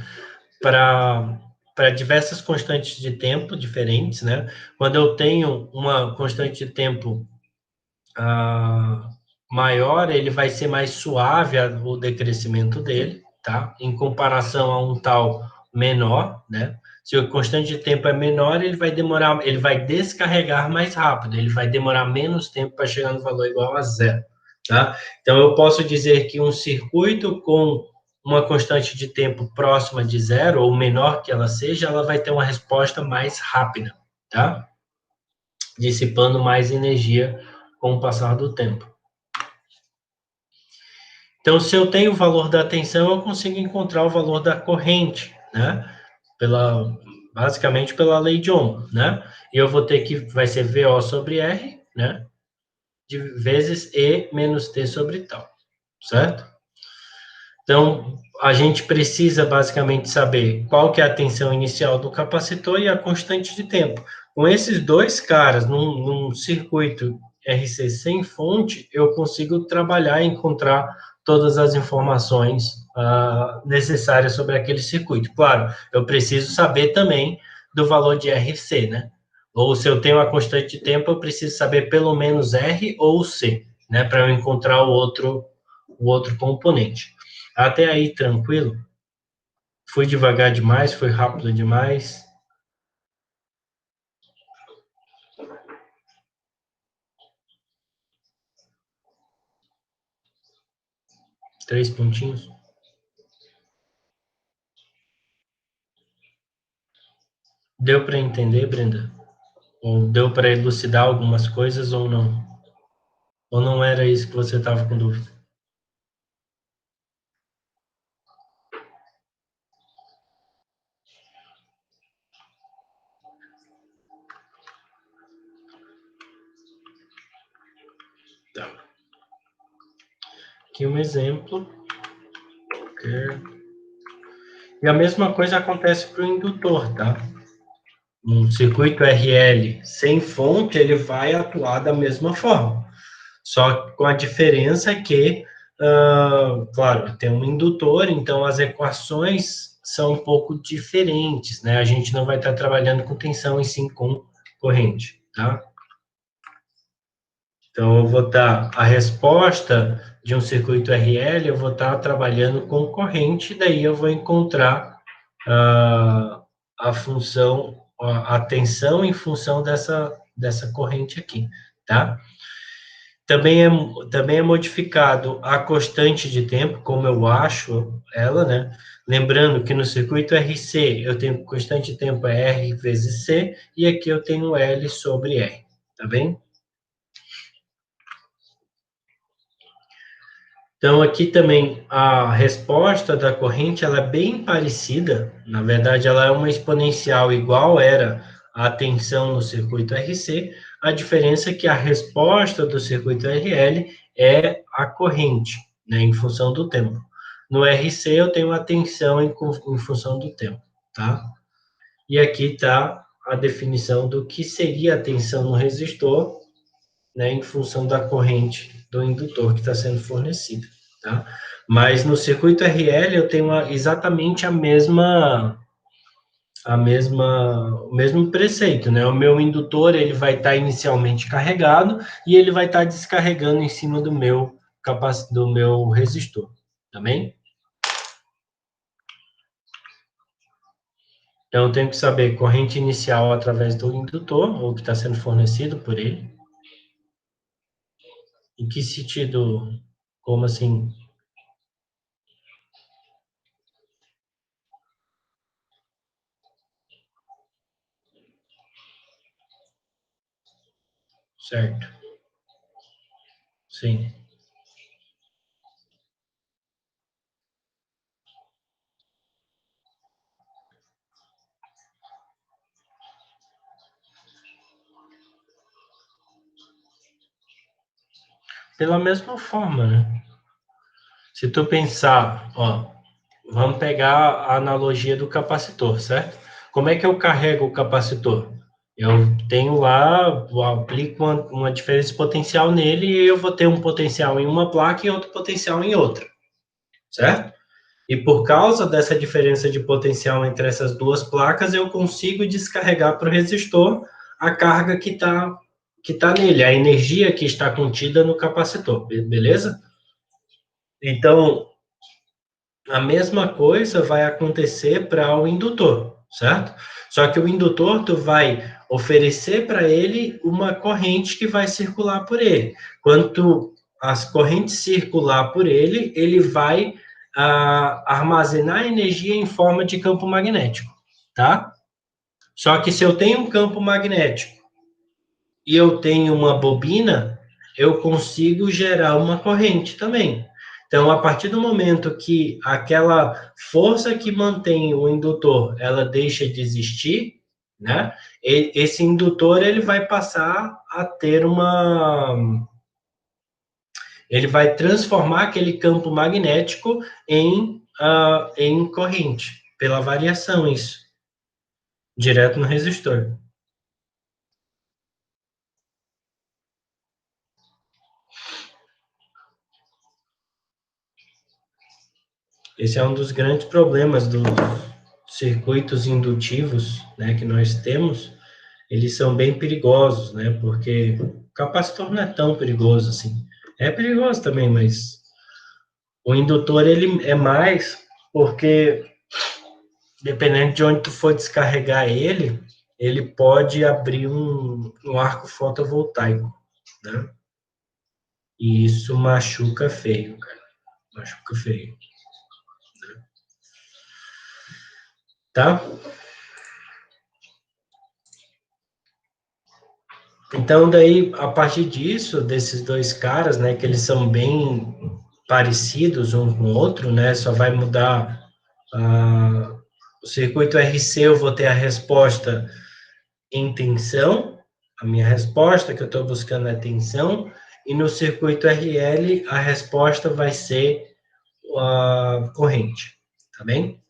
para diversas constantes de tempo diferentes, né? Quando eu tenho uma constante de tempo maior, ele vai ser mais suave o decrescimento dele, tá? Em comparação a um tal menor, né? Se o constante de tempo é menor, ele vai descarregar mais rápido, ele vai demorar menos tempo para chegar no valor igual a zero, tá? Então, eu posso dizer que um circuito com uma constante de tempo próxima de zero, ou menor que ela seja, ela vai ter uma resposta mais rápida, tá? Dissipando mais energia com o passar do tempo. Então, se eu tenho o valor da tensão, eu consigo encontrar o valor da corrente, né? Basicamente pela lei de Ohm, né? E eu vou ter que, vai ser VO sobre R, né? Vezes E menos T sobre tal, certo? Então, a gente precisa basicamente saber qual que é a tensão inicial do capacitor e a constante de tempo. Com esses dois caras, num circuito RC sem fonte, eu consigo trabalhar e encontrar todas as informações necessárias sobre aquele circuito. Claro, eu preciso saber também do valor de RC, né? Ou se eu tenho a constante de tempo, eu preciso saber pelo menos R ou C, né? Para eu encontrar o outro componente. Até aí, tranquilo? Foi devagar demais? Foi rápido demais? Três pontinhos? Deu para entender, Brenda? Ou deu para elucidar algumas coisas ou não? Ou não era isso que você estava com dúvida? Tá. Aqui um exemplo. E a mesma coisa acontece para o indutor, tá? Um circuito RL sem fonte, ele vai atuar da mesma forma. Só com a diferença que, claro, tem um indutor, então as equações são um pouco diferentes, né? A gente não vai estar trabalhando com tensão, e sim com corrente, tá? Então, eu vou estar, a resposta de um circuito RL, eu vou estar trabalhando com corrente, daí eu vou encontrar a função, a tensão em função dessa corrente aqui, tá? Também é modificado a constante de tempo, como eu acho ela, né? Lembrando que no circuito RC eu tenho constante de tempo é R vezes C, e aqui eu tenho L sobre R, tá bem? Então, aqui também a resposta da corrente ela é bem parecida, na verdade, ela é uma exponencial igual era a tensão no circuito RC, a diferença é que a resposta do circuito RL é a corrente, né, em função do tempo. No RC eu tenho a tensão em função do tempo, tá? E aqui está a definição do que seria a tensão no resistor, né, em função da corrente do indutor que está sendo fornecida, tá? Mas no circuito RL eu tenho exatamente o mesmo preceito, né? O meu indutor ele vai estar inicialmente carregado e ele vai estar descarregando em cima do meu resistor, tá bem? Então eu tenho que saber corrente inicial através do indutor, ou que está sendo fornecido por ele. Em que sentido? Como assim? Certo. Sim. Pela mesma forma, né? Se tu pensar, ó, vamos pegar a analogia do capacitor, certo? Como é que eu carrego o capacitor? Eu tenho lá, eu aplico uma diferença potencial nele e eu vou ter um potencial em uma placa e outro potencial em outra, certo? E por causa dessa diferença de potencial entre essas duas placas, eu consigo descarregar para o resistor a carga que tá nele, a energia que está contida no capacitor, beleza? Então, A mesma coisa vai acontecer para o indutor, certo? Só que o indutor, tu vai oferecer para ele uma corrente que vai circular por ele. Quando as correntes circular por ele, ele vai armazenar energia em forma de campo magnético, tá? Só que se eu tenho um campo magnético e eu tenho uma bobina, eu consigo gerar uma corrente também. Então, a partir do momento que aquela força que mantém o indutor, ela deixa de existir, né? Esse indutor, ele vai passar a ter ele vai transformar aquele campo magnético em corrente, pela variação, isso, direto no resistor. Esse é um dos grandes problemas dos circuitos indutivos, né, que nós temos. Eles são bem perigosos, né, porque o capacitor não é tão perigoso assim. É perigoso também, mas o indutor, ele é mais porque, dependendo de onde tu for descarregar ele, ele pode abrir um arco fotovoltaico, né? E isso machuca feio, cara. Machuca feio. Tá? Então, daí, a partir disso, desses dois caras, né, que eles são bem parecidos um com o outro, né, só vai mudar o circuito RC, eu vou ter a resposta em tensão, a minha resposta que eu estou buscando é tensão, e no circuito RL, a resposta vai ser a corrente, tá bem?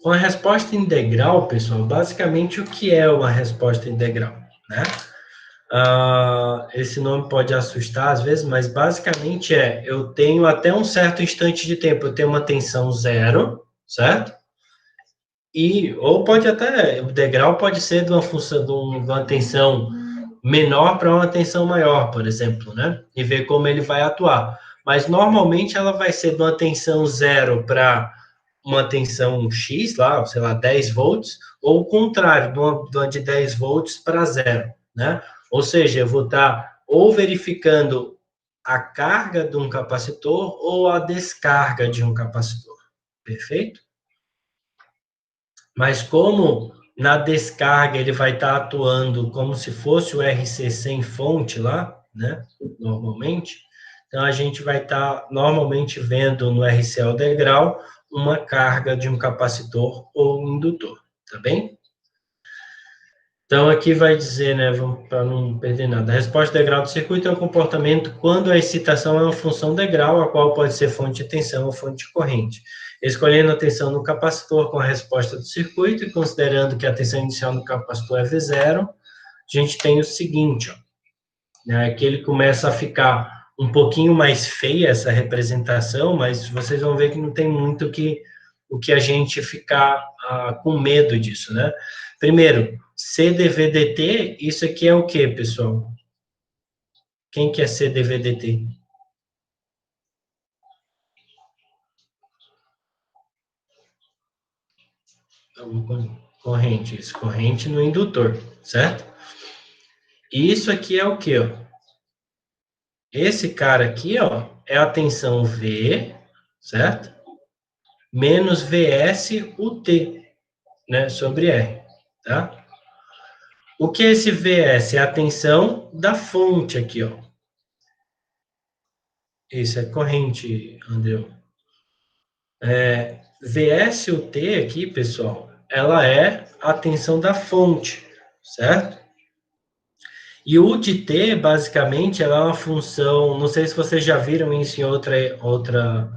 Com a resposta integral, pessoal, basicamente o que é uma resposta integral, né? Esse nome pode assustar às vezes, mas basicamente eu tenho até um certo instante de tempo, eu tenho uma tensão zero, certo? Ou pode até, o degrau pode ser de uma função, de uma tensão menor para uma tensão maior, por exemplo, né? E ver como ele vai atuar. Mas normalmente ela vai ser de uma tensão zero para uma tensão X, lá, sei lá, 10 volts, ou o contrário, de uma de 10 volts para zero, né? Ou seja, eu vou estar ou verificando a carga de um capacitor ou a descarga de um capacitor. Perfeito? Mas como na descarga ele vai estar atuando como se fosse o RC sem fonte lá, né? Normalmente. Então a gente vai estar normalmente vendo no RC ao degrau uma carga de um capacitor ou um indutor, tá bem? Então, aqui vai dizer, né, para não perder nada, a resposta degrau do circuito é um comportamento quando a excitação é uma função degrau, a qual pode ser fonte de tensão ou fonte de corrente. Escolhendo a tensão no capacitor com a resposta do circuito e considerando que a tensão inicial no capacitor é V0, a gente tem o seguinte, ó, né, que ele começa a ficar um pouquinho mais feia essa representação, mas vocês vão ver que não tem muito o que a gente ficar com medo disso, né? Primeiro, CDVDT, isso aqui é o que, pessoal? Quem que é CDVDT? Corrente, isso, corrente no indutor, certo? E isso aqui é o que, ó? Esse cara aqui, ó, é a tensão V, certo? Menos VS UT, né, sobre R, tá? O que é esse VS? É a tensão da fonte aqui, ó. Isso é corrente, André. VSUT aqui, pessoal, ela é a tensão da fonte, certo? E o de T, basicamente, ela é uma função, não sei se vocês já viram isso em outra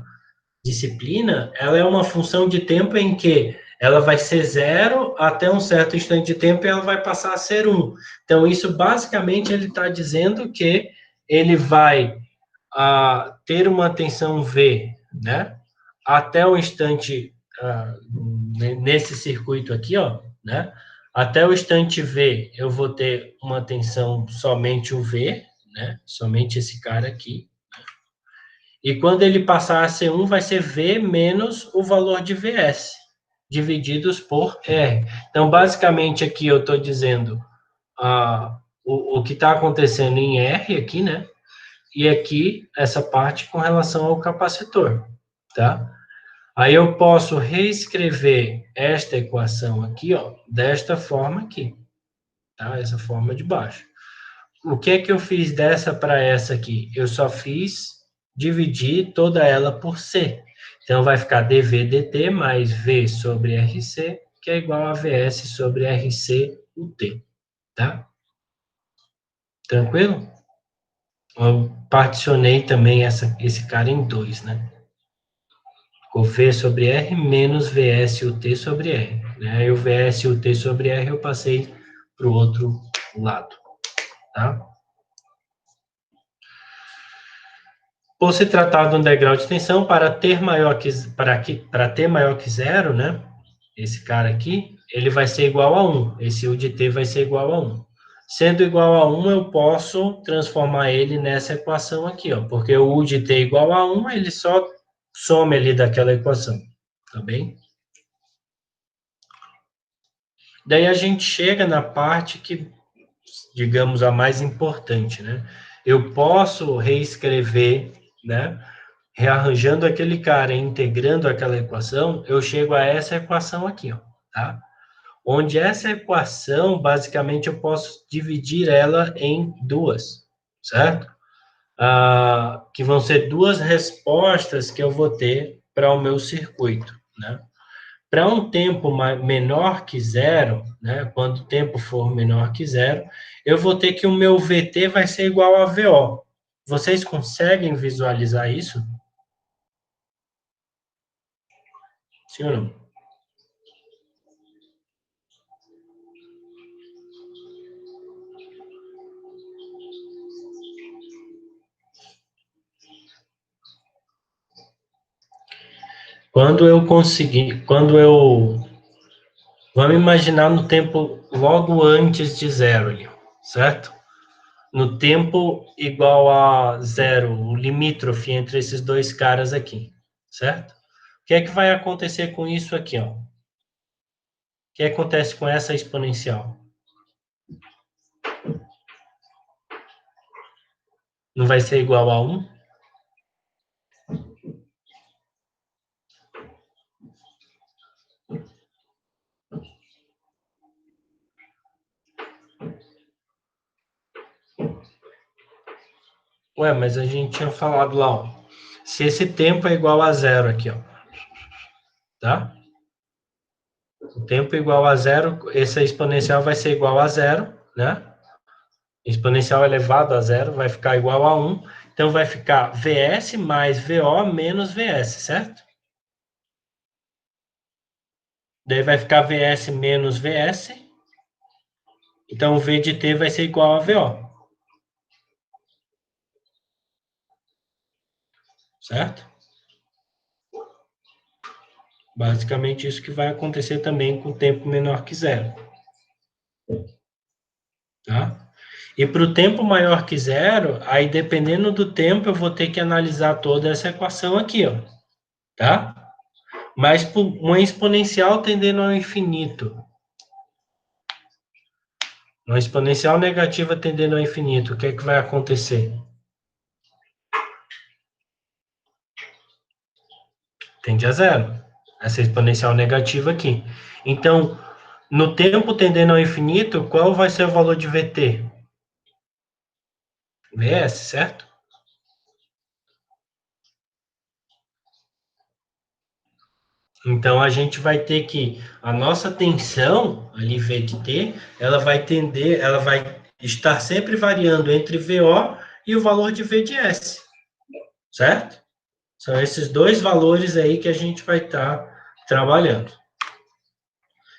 disciplina, ela é uma função de tempo em que ela vai ser zero até um certo instante de tempo e ela vai passar a ser 1. Então, isso basicamente ele está dizendo que ele vai ter uma tensão V, né? Até o instante, nesse circuito aqui, ó, né? Até o instante V, eu vou ter uma tensão somente o V, né? Somente esse cara aqui. E quando ele passar a ser 1, vai ser V menos o valor de VS, divididos por R. Então, basicamente, aqui eu estou dizendo o que está acontecendo em R aqui, né? E aqui, essa parte com relação ao capacitor, tá? Aí eu posso reescrever esta equação aqui, ó, desta forma aqui, tá? Essa forma de baixo. O que é que eu fiz dessa para essa aqui? Eu só fiz dividir toda ela por C. Então, vai ficar dV dt mais V sobre RC, que é igual a VS sobre RC UT, tá? Tranquilo? Eu particionei também esse cara em 2, né? Ficou V sobre R menos VS UT sobre R. Né? E o VS UT sobre R eu passei para o outro lado, tá? Por se tratar de um degrau de tensão, para ter maior que zero, né? Esse cara aqui, ele vai ser igual a 1. Esse U de T vai ser igual a 1. Sendo igual a 1, eu posso transformar ele nessa equação aqui, ó. Porque o U de T igual a 1, ele só some ali daquela equação. Tá bem? Daí a gente chega na parte que, digamos, a mais importante, né? Eu posso reescrever, né? Rearranjando aquele cara e integrando aquela equação, eu chego a essa equação aqui, ó, tá? Onde essa equação, basicamente, eu posso dividir ela em duas, certo? Que vão ser duas respostas que eu vou ter para o meu circuito, né? Para um tempo menor que zero, né? Quando o tempo for menor que zero, eu vou ter que o meu VT vai ser igual a VO. Vocês conseguem visualizar isso? Sim ou não? Vamos imaginar no tempo logo antes de zero, ali, certo? No tempo igual a zero, o limítrofe entre esses dois caras aqui, certo? O que é que vai acontecer com isso aqui, ó? O que acontece com essa exponencial? Não vai ser igual a 1? Ué, mas a gente tinha falado lá, ó. Se esse tempo é igual a zero aqui, ó. Tá? O tempo igual a zero, essa exponencial vai ser igual a zero, né? Exponencial elevado a zero vai ficar igual a 1. Então, vai ficar VS mais VO menos VS, certo? Daí vai ficar VS menos VS. Então, o V de T vai ser igual a VO. Certo? Basicamente, isso que vai acontecer também com tempo menor que zero. Tá? E para o tempo maior que zero, aí dependendo do tempo, eu vou ter que analisar toda essa equação aqui, ó. Tá? Mas por uma exponencial tendendo ao infinito. Uma exponencial negativa tendendo ao infinito, o que é que vai acontecer? Tende a zero. Essa exponencial negativa aqui. Então, no tempo tendendo ao infinito, qual vai ser o valor de VT? VS, certo? Então, a gente vai ter que, a nossa tensão, ali V de T, ela vai estar sempre variando entre VO e o valor de V de S, certo? São esses dois valores aí que a gente vai estar trabalhando.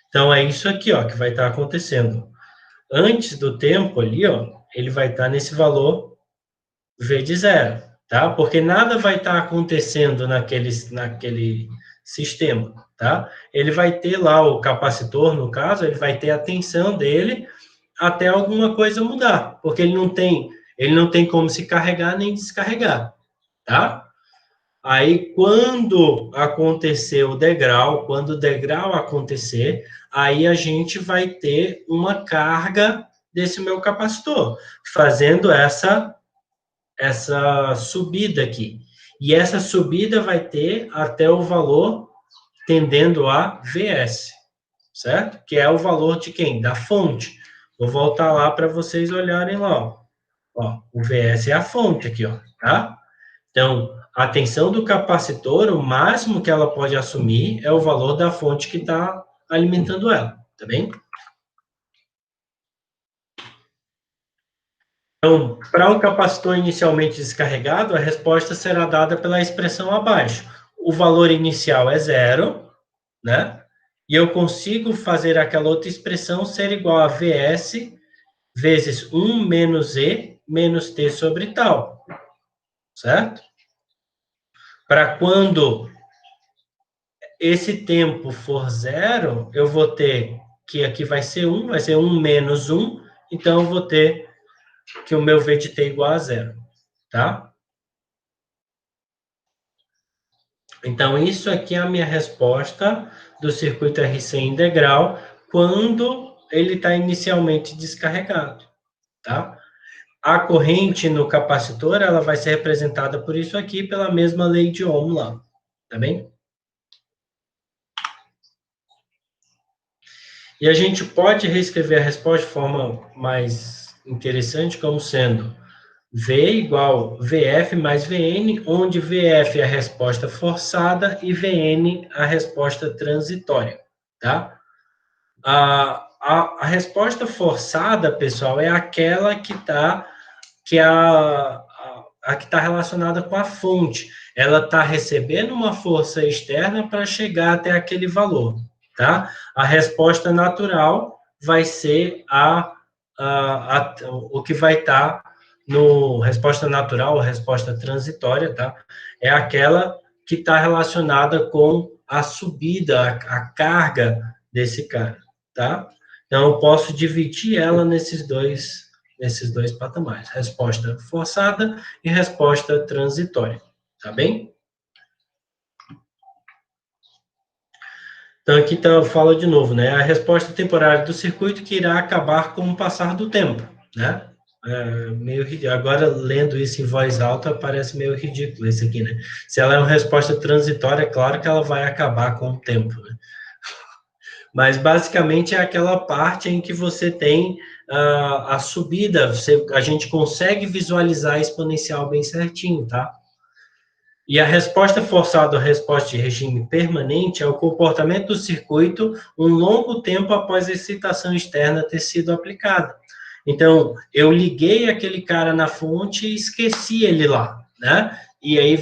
Então, é isso aqui, ó, que vai estar acontecendo. Antes do tempo ali, ó, ele vai estar nesse valor V de zero, tá? Porque nada vai estar acontecendo naquele sistema, tá? Ele vai ter lá o capacitor, no caso, ele vai ter a tensão dele até alguma coisa mudar, porque ele não tem como se carregar nem descarregar, tá? Aí, quando acontecer o degrau, quando o degrau acontecer, aí a gente vai ter uma carga desse meu capacitor, fazendo essa subida aqui. E essa subida vai ter até o valor tendendo a VS, certo? Que é o valor de quem? Da fonte. Vou voltar lá para vocês olharem lá. Ó, o VS é a fonte aqui, ó, tá? Então, a tensão do capacitor, o máximo que ela pode assumir é o valor da fonte que está alimentando ela, tá bem? Então, para um capacitor inicialmente descarregado, a resposta será dada pela expressão abaixo. O valor inicial é zero, né? E eu consigo fazer aquela outra expressão ser igual a Vs vezes 1 menos E menos T sobre tal, certo? Para quando esse tempo for zero, eu vou ter que aqui vai ser 1, vai ser 1 menos 1, então eu vou ter que o meu V de T é igual a zero, tá? Então, isso aqui é a minha resposta do circuito RC integral quando ele está inicialmente descarregado, tá? A corrente no capacitor, ela vai ser representada por isso aqui, pela mesma lei de Ohm lá, tá bem? E a gente pode reescrever a resposta de forma mais interessante, como sendo V igual VF mais VN, onde VF é a resposta forçada e VN a resposta transitória, tá? A resposta forçada, pessoal, é aquela que está que a que está relacionada com a fonte. Ela está recebendo uma força externa para chegar até aquele valor, tá? A resposta natural vai ser o que vai estar no resposta natural, a resposta transitória, tá? É aquela que está relacionada com a subida, a carga desse cara, tá? Então, eu posso dividir ela nesses dois patamares, resposta forçada e resposta transitória, tá bem? Então, aqui tá, fala de novo, né? A resposta temporária do circuito que irá acabar com o passar do tempo, né? Agora, lendo isso em voz alta, parece meio ridículo isso aqui, né? Se ela é uma resposta transitória, é claro que ela vai acabar com o tempo, né? Mas, basicamente, é aquela parte em que você tem a subida, a gente consegue visualizar a exponencial bem certinho, tá? E a resposta forçada, a resposta de regime permanente, é o comportamento do circuito um longo tempo após a excitação externa ter sido aplicada. Então, eu liguei aquele cara na fonte e esqueci ele lá, né? E aí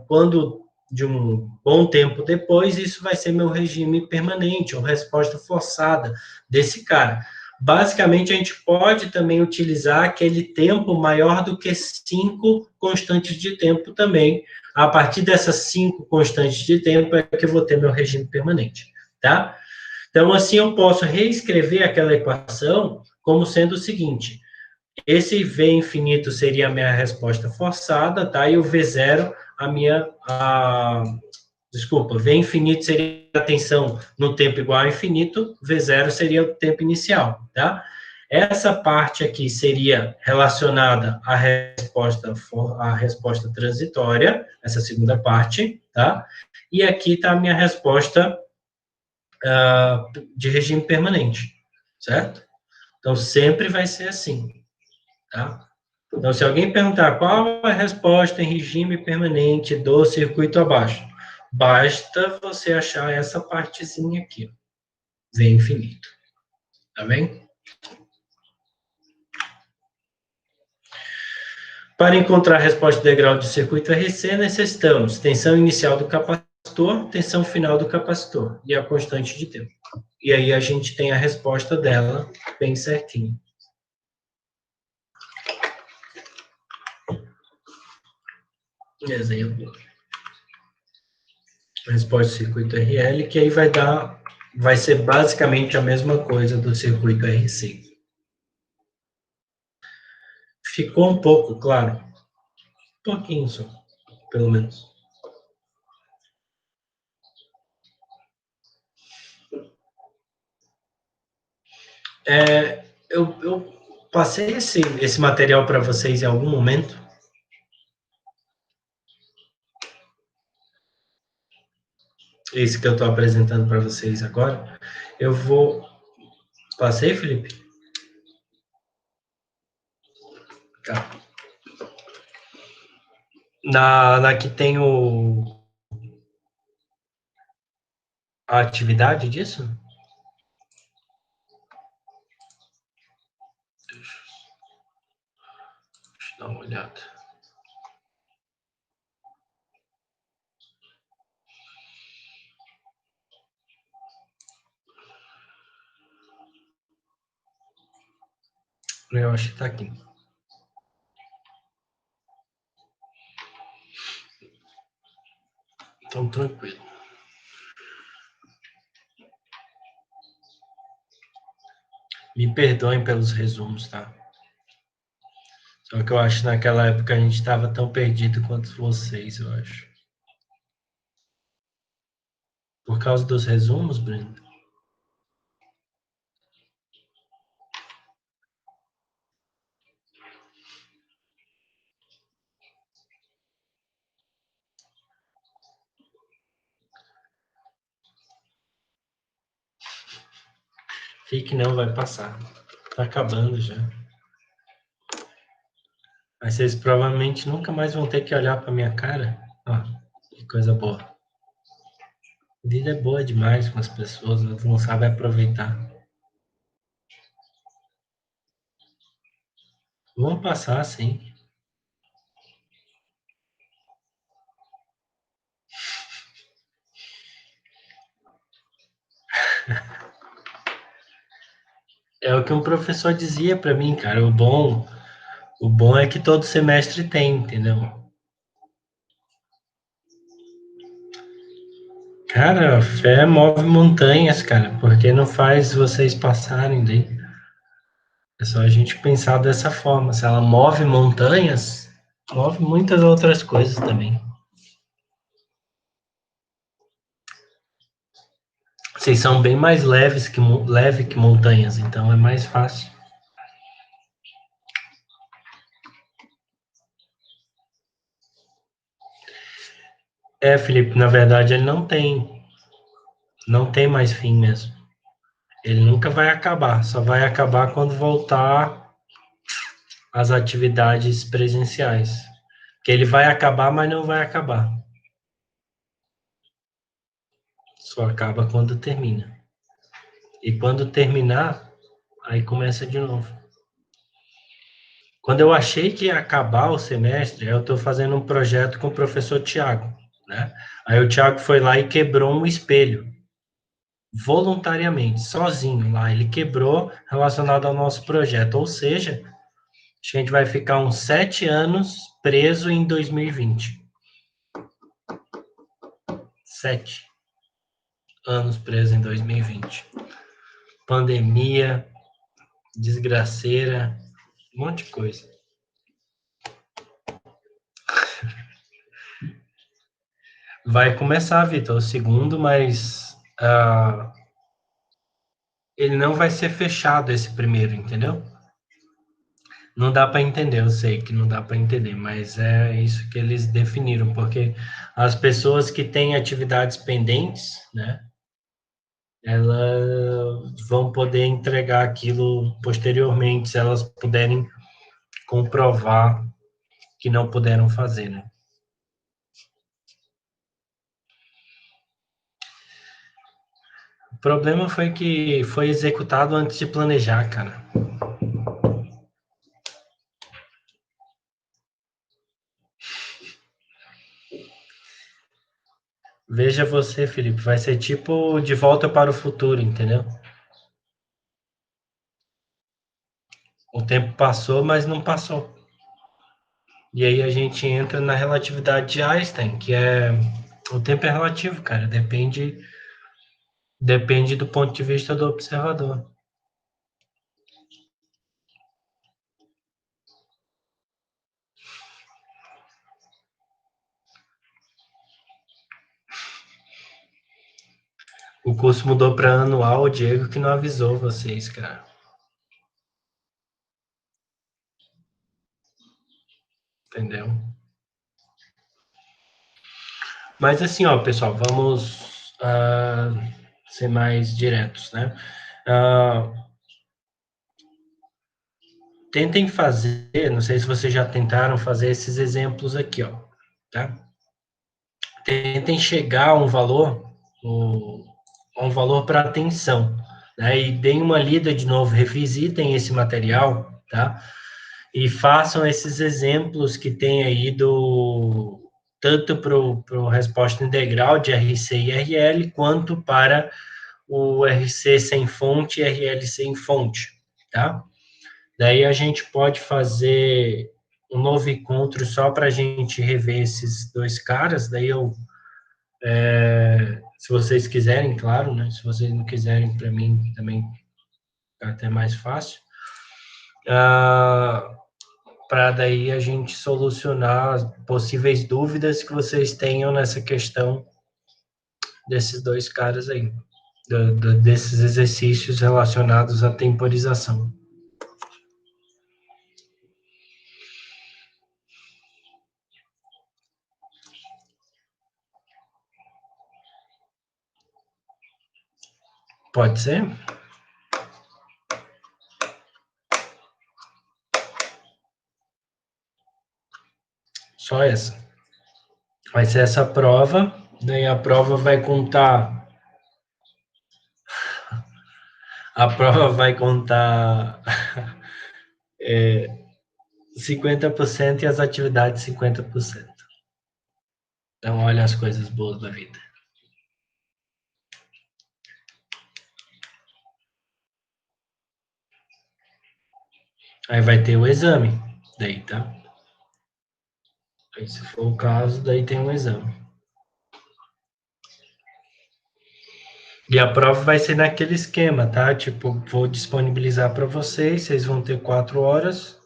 quando de um bom tempo depois, isso vai ser meu regime permanente, ou resposta forçada desse cara. Basicamente, a gente pode também utilizar aquele tempo maior do que 5 constantes de tempo também. A partir dessas 5 constantes de tempo é que eu vou ter meu regime permanente, tá? Então, assim, eu posso reescrever aquela equação como sendo o seguinte: esse V infinito seria a minha resposta forçada, tá? E o V0, desculpa, V infinito seria a tensão no tempo igual a infinito, V0 seria o tempo inicial, tá? Essa parte aqui seria relacionada à resposta transitória, essa segunda parte, tá? E aqui está a minha resposta de regime permanente, certo? Então, sempre vai ser assim, tá? Então, se alguém perguntar qual a resposta em regime permanente do circuito abaixo, basta você achar essa partezinha aqui, V infinito, tá bem? Para encontrar a resposta integral do circuito RC, necessitamos tensão inicial do capacitor, tensão final do capacitor e a constante de tempo. E aí a gente tem a resposta dela bem certinho. Exemplo. Resposta do circuito RL, que aí vai ser basicamente a mesma coisa do circuito RC. Ficou um pouco claro? Um pouquinho só, pelo menos. Eu passei esse material para vocês em algum momento. Esse que eu estou apresentando para vocês agora. Eu vou. Passei, Felipe? Tá. Na que tem a atividade disso? Deixa eu dar uma olhada. Eu acho que está aqui. Então, tranquilo. Me perdoem pelos resumos, tá? Só que eu acho que naquela época a gente estava tão perdido quanto vocês, eu acho. Por causa dos resumos, Breno? Fique não, vai passar. Tá acabando já. Mas vocês provavelmente nunca mais vão ter que olhar pra minha cara. Ó, que coisa boa. A vida é boa demais com as pessoas, elas não sabem aproveitar. Vão passar, sim. É o que um professor dizia pra mim, cara. O bom é que todo semestre tem, entendeu? Cara, a fé move montanhas, cara, porque não faz vocês passarem daí. É só a gente pensar dessa forma. Se ela move montanhas, move muitas outras coisas também. Vocês são bem mais leve que montanhas, então é mais fácil. É, Felipe, na verdade ele não tem mais fim mesmo. Ele nunca vai acabar, só vai acabar quando voltar às atividades presenciais. Que ele vai acabar, mas não vai acabar. Só acaba quando termina. E quando terminar, aí começa de novo. Quando eu achei que ia acabar o semestre, eu estou fazendo um projeto com o professor Tiago, né? Aí o Tiago foi lá e quebrou um espelho, voluntariamente, sozinho lá. Ele quebrou relacionado ao nosso projeto. Ou seja, a gente vai ficar uns 7 anos preso em 2020. 7 anos preso em 2020. Pandemia, desgraceira, um monte de coisa. Vai começar, Vitor, o segundo, mas ele não vai ser fechado esse primeiro, entendeu? Não dá para entender, eu sei que não dá para entender, mas é isso que eles definiram, porque as pessoas que têm atividades pendentes, né, elas vão poder entregar aquilo posteriormente, se elas puderem comprovar que não puderam fazer, né? O problema foi que foi executado antes de planejar, cara. Veja você, Felipe, vai ser tipo De Volta para o Futuro, entendeu? O tempo passou, mas não passou. E aí a gente entra na relatividade de Einstein, que é o tempo é relativo, cara, depende do ponto de vista do observador. O curso mudou para anual, o Diego que não avisou vocês, cara. Entendeu? Mas assim, ó, pessoal, vamos ser mais diretos, né? Tentem fazer, não sei se vocês já tentaram fazer esses exemplos aqui, ó, tá? Tentem chegar a um valor, para atenção, né? E deem uma lida de novo, revisitem esse material, tá? E façam esses exemplos que tem aí tanto para o resposta integral de RC e RL, quanto para o RC sem fonte e RL sem fonte, tá? Daí a gente pode fazer um novo encontro só para a gente rever esses dois caras, daí se vocês quiserem, claro, né? Se vocês não quiserem, para mim também é até mais fácil. Para daí a gente solucionar as possíveis dúvidas que vocês tenham nessa questão desses dois caras aí, desses exercícios relacionados à temporização. Pode ser? Só essa. Vai ser essa prova, daí a prova vai contar. A prova vai contar 50% e as atividades 50%. Então, olha as coisas boas da vida. Aí vai ter o exame, daí, tá? Aí, se for o caso, daí tem um exame. E a prova vai ser naquele esquema, tá? Tipo, vou disponibilizar para vocês, vocês vão ter 4 horas.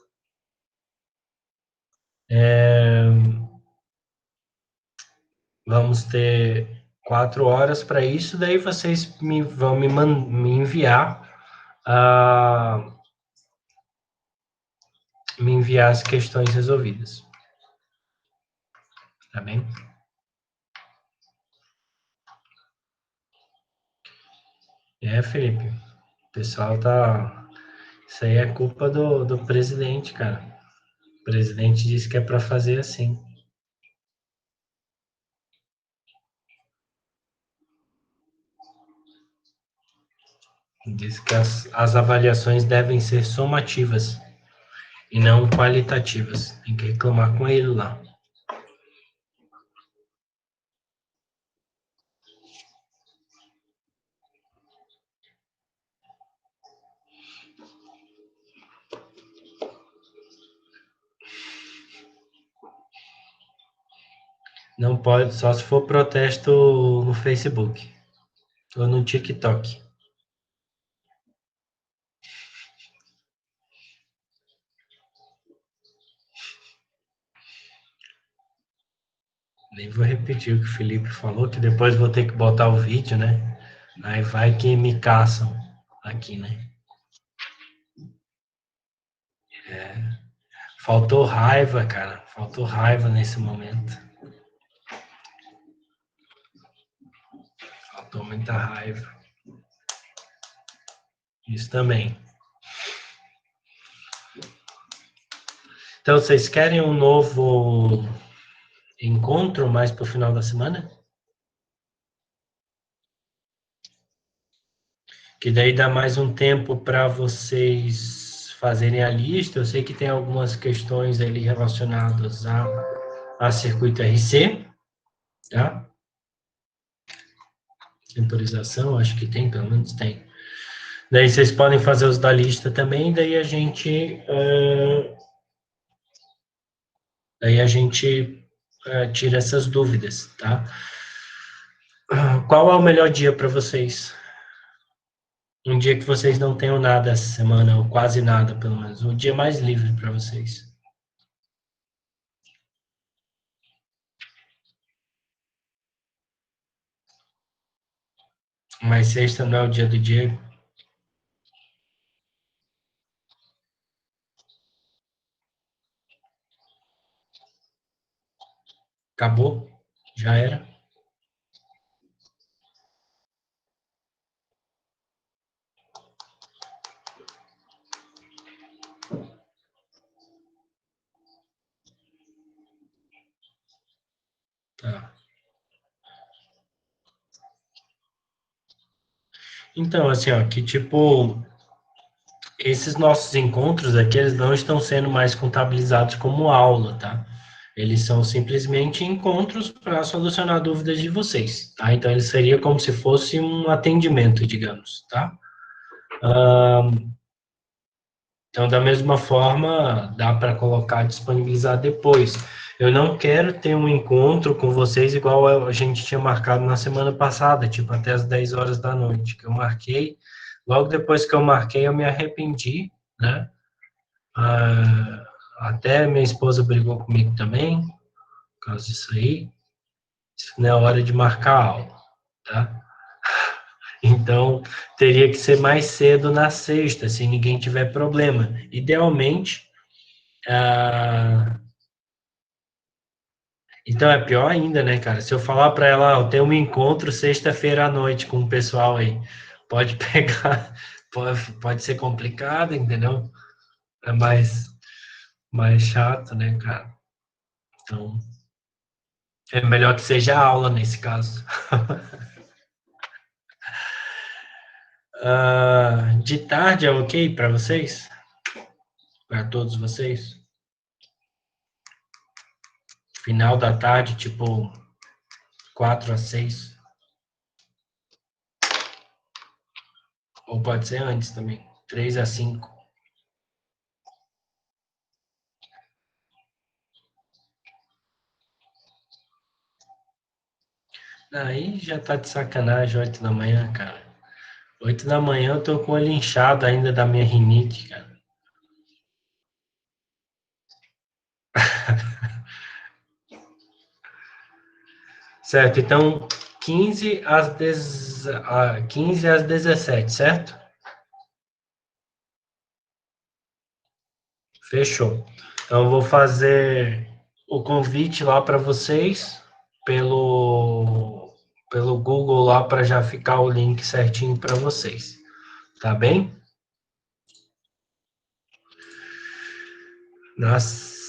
Vamos ter 4 horas para isso, daí vocês vão me enviar as questões resolvidas. Tá bem? Felipe, o pessoal tá... Isso aí é culpa do presidente, cara. O presidente disse que é para fazer assim. Diz que as avaliações devem ser somativas e não qualitativas. Tem que reclamar com ele lá. Não pode, só se for protesto no Facebook ou no TikTok. Nem vou repetir o que o Felipe falou, que depois vou ter que botar o vídeo, né? Aí vai que me caçam aqui, né? Faltou raiva, cara. Faltou raiva nesse momento. Faltou muita raiva. Isso também. Então, vocês querem um novo encontro mais para o final da semana? Que daí dá mais um tempo para vocês fazerem a lista. Eu sei que tem algumas questões ali relacionadas a circuito RC, tá? Temporização, acho que tem, pelo menos tem. Daí vocês podem fazer os da lista também, daí a gente tira essas dúvidas, tá? Qual é o melhor dia para vocês? Um dia que vocês não tenham nada essa semana, ou quase nada, pelo menos. O dia mais livre para vocês. Mas sexta não é o dia do Diego? Acabou? Já era? Tá. Então, assim, ó, que tipo, esses nossos encontros aqui, eles não estão sendo mais contabilizados como aula, tá? Eles são simplesmente encontros para solucionar dúvidas de vocês, tá? Então, ele seria como se fosse um atendimento, digamos, tá? Então, da mesma forma, dá para colocar, disponibilizar depois. Eu não quero ter um encontro com vocês igual a gente tinha marcado na semana passada, tipo até as 10 horas da noite, que eu marquei. Logo depois que eu marquei, eu me arrependi, né? Ah, até minha esposa brigou comigo também, por causa disso aí. Isso não é hora de marcar a aula, tá? Então, teria que ser mais cedo na sexta, se ninguém tiver problema. Idealmente, ah, então é pior ainda, né, cara? Se eu falar para ela, eu tenho um encontro sexta-feira à noite com o pessoal aí, pode pegar, pode ser complicado, entendeu? É mais chato, né, cara? Então, é melhor que seja aula nesse caso. De tarde é ok para vocês? Para todos vocês? Final da tarde, tipo 4 às 6? Ou pode ser antes também, 3 às 5? Aí já tá de sacanagem 8 da manhã, cara. 8 da manhã eu tô com o olho inchado ainda da minha rinite, cara. Certo, então 15 às 17, certo? Fechou. Então eu vou fazer o convite lá para vocês pelo Google lá para já ficar o link certinho para vocês. Tá bem? Nossa.